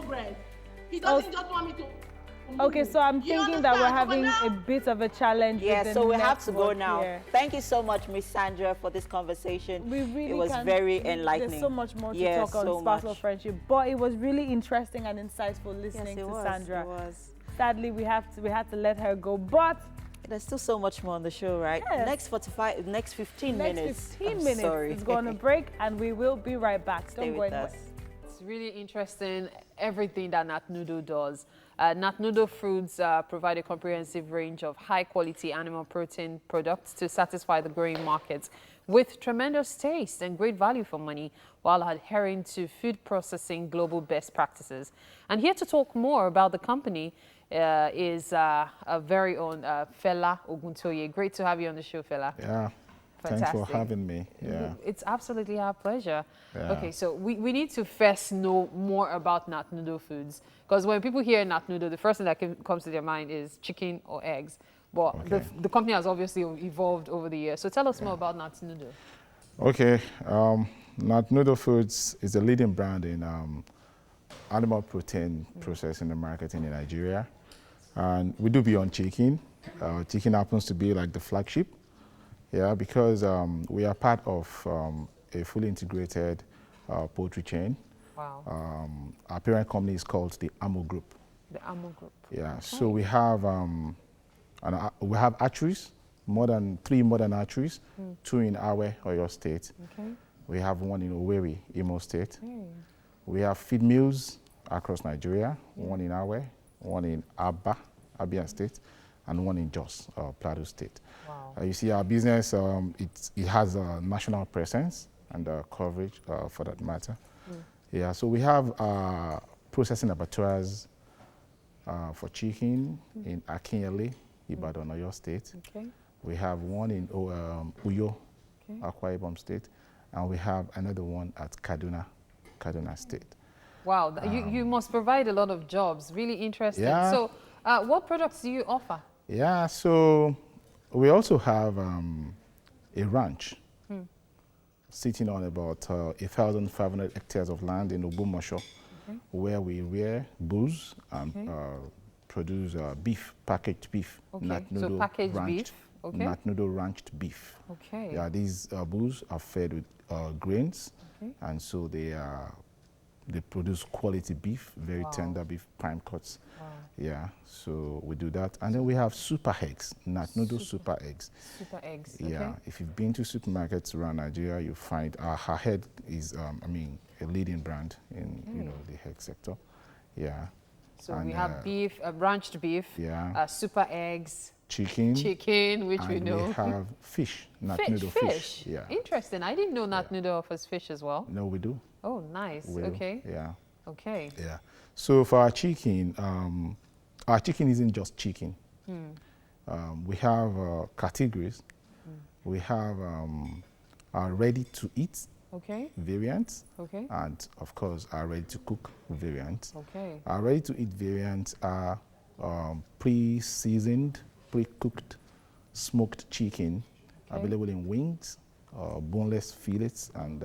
He doesn't just want me to. Okay, so I'm thinking that we're having a bit of a challenge. Yeah, so we have to go now. Here. Thank you so much, Miss Sandra, for this conversation. It was very enlightening. There's so much more to talk on spousal friendship, but it was really interesting and insightful listening to Sandra. It was. Sadly, we had to let her go, but there's still so much more on the show, right? Yes. Next 15 minutes. It's going to break, and we will be right back. Don't go anywhere. It's really interesting, everything that Natnudo does. Natnudo Foods provide a comprehensive range of high-quality animal protein products to satisfy the growing markets with tremendous taste and great value for money while adhering to food processing global best practices. And here to talk more about the company is a very own Fela Oguntoye. Great to have you on the show, Fela. Yeah. Fantastic. Thanks for having me. Yeah. It's absolutely our pleasure. Yeah. Okay, so we need to first know more about Natnudo Foods. Because when people hear Natnudo, the first thing that comes to their mind is chicken or eggs. But the company has obviously evolved over the years. So tell us more about Natnudo. Okay. Natnudo Foods is a leading brand in animal protein processing and marketing in Nigeria. And we do beyond chicken. Chicken happens to be like the flagship. Yeah, because we are part of a fully integrated poultry chain. Wow. Our parent company is called the Amo Group. The Amo Group. Yeah, so we have hatcheries, three modern hatcheries, 2 in Awe, Oyo State. Okay. We have 1 in Owerri, Imo State. We have feed mills across Nigeria, 1 in Awe, 1 in Aba, Abia State, and 1 in Jos, Plateau State. Wow. You see, our business, it has a national presence and coverage for that matter. Yeah, so we have processing abattoirs for chicken in Akinyele, Ibadan, Oyo State. Okay. We have 1 in Uyo, Akwa Ibom State, and we have another one at Kaduna State. Wow, you must provide a lot of jobs. Really interesting. Yeah. So what products do you offer? Yeah, so we also have a ranch sitting on about 1,500 hectares of land in Ogbomosho, where we rear bulls and produce beef, packaged beef. So packaged beef. Okay. Natnudo ranched beef. Okay. Yeah, these bulls are fed with grains, and so they produce quality beef, very tender beef, prime cuts. Wow. Yeah, so we do that. And then we have super eggs, Natnudo super eggs. Super eggs, Yeah, if you've been to supermarkets around Nigeria, you find our egg is, a leading brand in, the egg sector. Yeah. So we have beef, branched beef, super eggs, chicken, which we know. And we have fish, nut noodle fish. Yeah. Interesting. I didn't know nut noodle offers fish as well. No, we do. Oh, nice. Okay. Yeah. Okay. Yeah. So for our chicken isn't just chicken. We have categories. We have our ready-to-eat variants, and of course our ready-to-cook variants. Our ready-to-eat variants are pre-seasoned, pre-cooked smoked chicken, available in wings, boneless fillets, and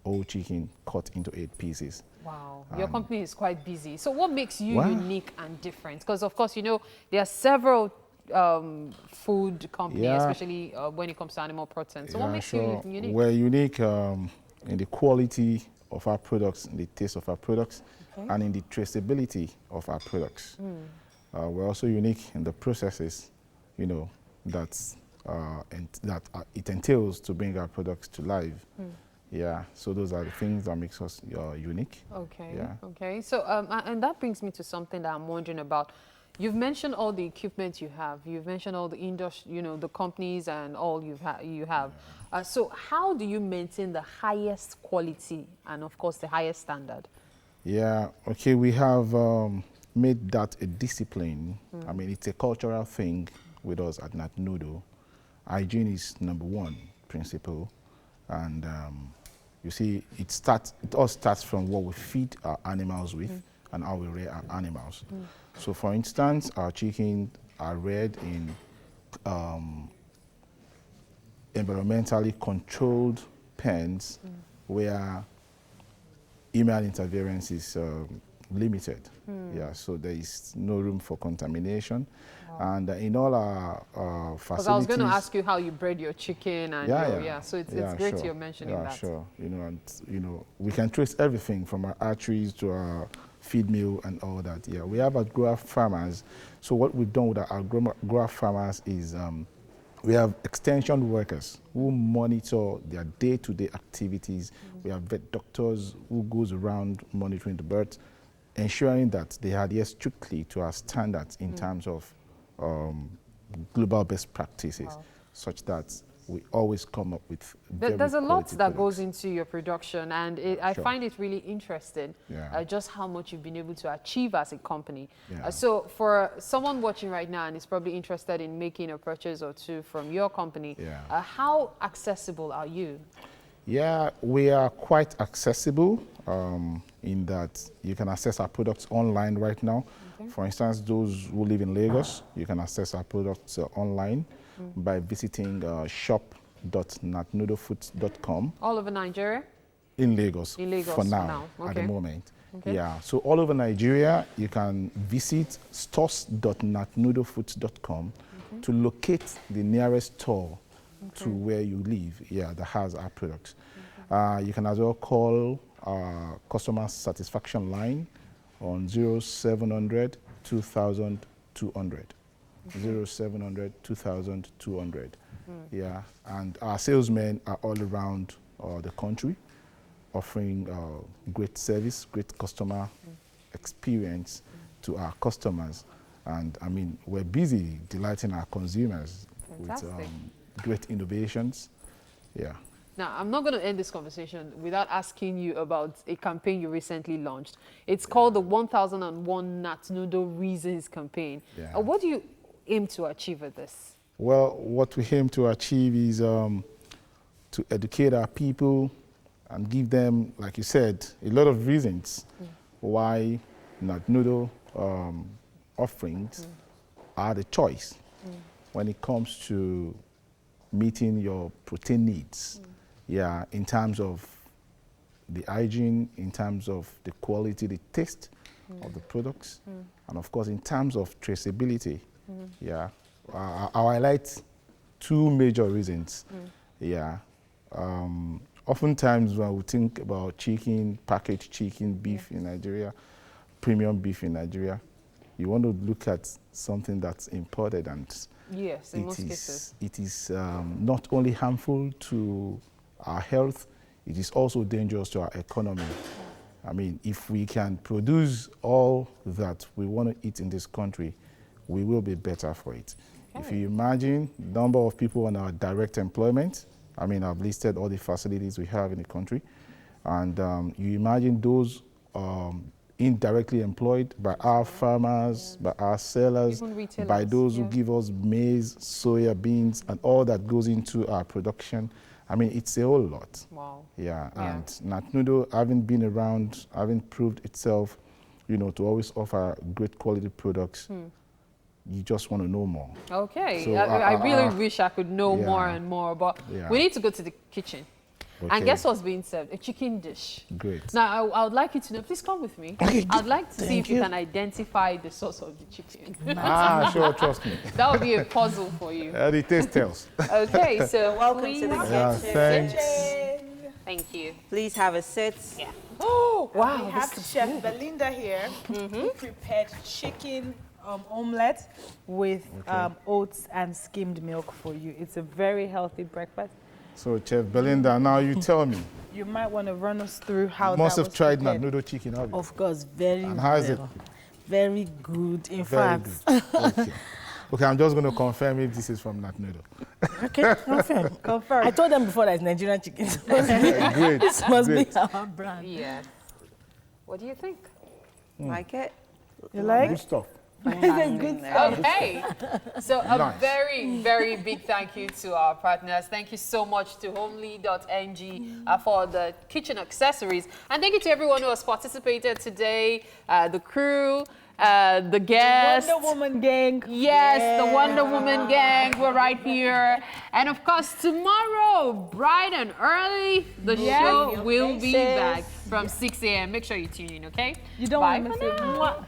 whole chicken cut into 8 pieces. Wow, your company is quite busy. So what makes you unique and different? Because of course, you know, there are several food companies, especially when it comes to animal protein. So what makes you unique? We're unique in the quality of our products, in the taste of our products, and in the traceability of our products. We're also unique in the processes, you know, that it entails to bring our products to life. Yeah, so those are the things that makes us unique. Okay. Yeah. Okay. So and that brings me to something that I'm wondering about. You've mentioned all the equipment you have. You've mentioned all the industry, you know, the companies and all you have. So how do you maintain the highest quality and of course the highest standard? Yeah. Okay. We have made that a discipline. I mean, it's a cultural thing with us at Nat Noodle. Hygiene is #1 principle, and you see, it all starts from what we feed our animals with and how we rear our animals. So for instance, our chicken are reared in environmentally controlled pens where human interference is limited. Yeah, so there is no room for contamination. And in all our facilities... Because I was going to ask you how you bred your chicken and so it's great sure. you're mentioning that. Sure. You know, and you know, we can trace everything from our arteries to our feed mill and all that. Yeah, we have our grower farmers. So what we've done with our grower farmers is we have extension workers who monitor their day-to-day activities. We have vet doctors who goes around monitoring the birds, ensuring that they adhere strictly to our standards in terms of global best practices, such that we always come up with There's a lot that goes into your production, and I find it really interesting just how much you've been able to achieve as a company. So for someone watching right now and is probably interested in making a purchase or two from your company, how accessible are you? Yeah, we are quite accessible in that you can access our products online right now. For instance, those who live in Lagos, you can access our products online by visiting shop.natnoodlefoods.com. All over Nigeria? In Lagos for now. At the moment. Yeah, so all over Nigeria, you can visit stores.natnoodlefoods.com to locate the nearest store to where you live, that has our products. You can as well call our customer satisfaction line on 0700 2200. 0700 2200. Yeah, and our salesmen are all around the country, offering great service, great customer experience to our customers. And I mean, we're busy delighting our consumers with great innovations. Yeah. Now, I'm not going to end this conversation without asking you about a campaign you recently launched. It's called the 1001 Nat Noodle Reasons campaign. What do you aim to achieve with this? Well, what we aim to achieve is to educate our people and give them, like you said, a lot of reasons why Nat Noodle offerings are the choice when it comes to meeting your protein needs. Yeah, in terms of the hygiene, in terms of the quality, the taste of the products, and of course in terms of traceability. Yeah, I'll highlight 2 major reasons. Yeah, oftentimes when we think about chicken, packaged chicken, beef in Nigeria, premium beef in Nigeria, you want to look at something that's imported, and yes, in most cases. It is not only harmful to our health, it is also dangerous to our economy. I mean, if we can produce all that we want to eat in this country, we will be better for it. Okay. If you imagine the number of people on our direct employment, I mean, I've listed all the facilities we have in the country, and you imagine those indirectly employed by our farmers, by our sellers, by those who give us maize, soya beans, and all that goes into our production. I mean, it's a whole lot. Wow. Yeah, and Natnudo, having been around, having proved itself, you know, to always offer great quality products, you just want to know more. Okay, So, I really wish I could know more and more, but we need to go to the kitchen. Okay. And guess what's being served? A chicken dish. Great. Now, I would like you to know, please come with me. Okay. I'd like to see if you can identify the source of the chicken. Sure, trust me. That would be a puzzle for you. The taste tells. Okay, so welcome to the kitchen. Thanks. Thank you. Please have a sit. Yeah. Oh, wow. We have Chef Belinda here who prepared chicken omelette with oats and skimmed milk for you. It's a very healthy breakfast. So, Chef Belinda, now you tell me. You might want to run us through how must that have tried prepared. Natnudo chicken, have you? Of course, very And how is it? Very good, in Very fact. good. Okay. Okay, I'm just going to confirm if this is from Natnudo. Okay, confirm. Confirm. I told them before that it's Nigerian chicken. Great. This must Great. be our brand. Yeah. What do you think? Like it? You like? Good stuff. Okay, so a Nice. very, very big thank you to our partners. Thank you so much to homely.ng for the kitchen accessories. And thank you to everyone who has participated today, the crew, the guests. Wonder Woman gang. Yes, the Wonder Woman gang, we're right here. And of course, tomorrow, bright and early, the show will be back from 6 a.m. Make sure you tune in, okay? You don't Bye want to for miss it. now.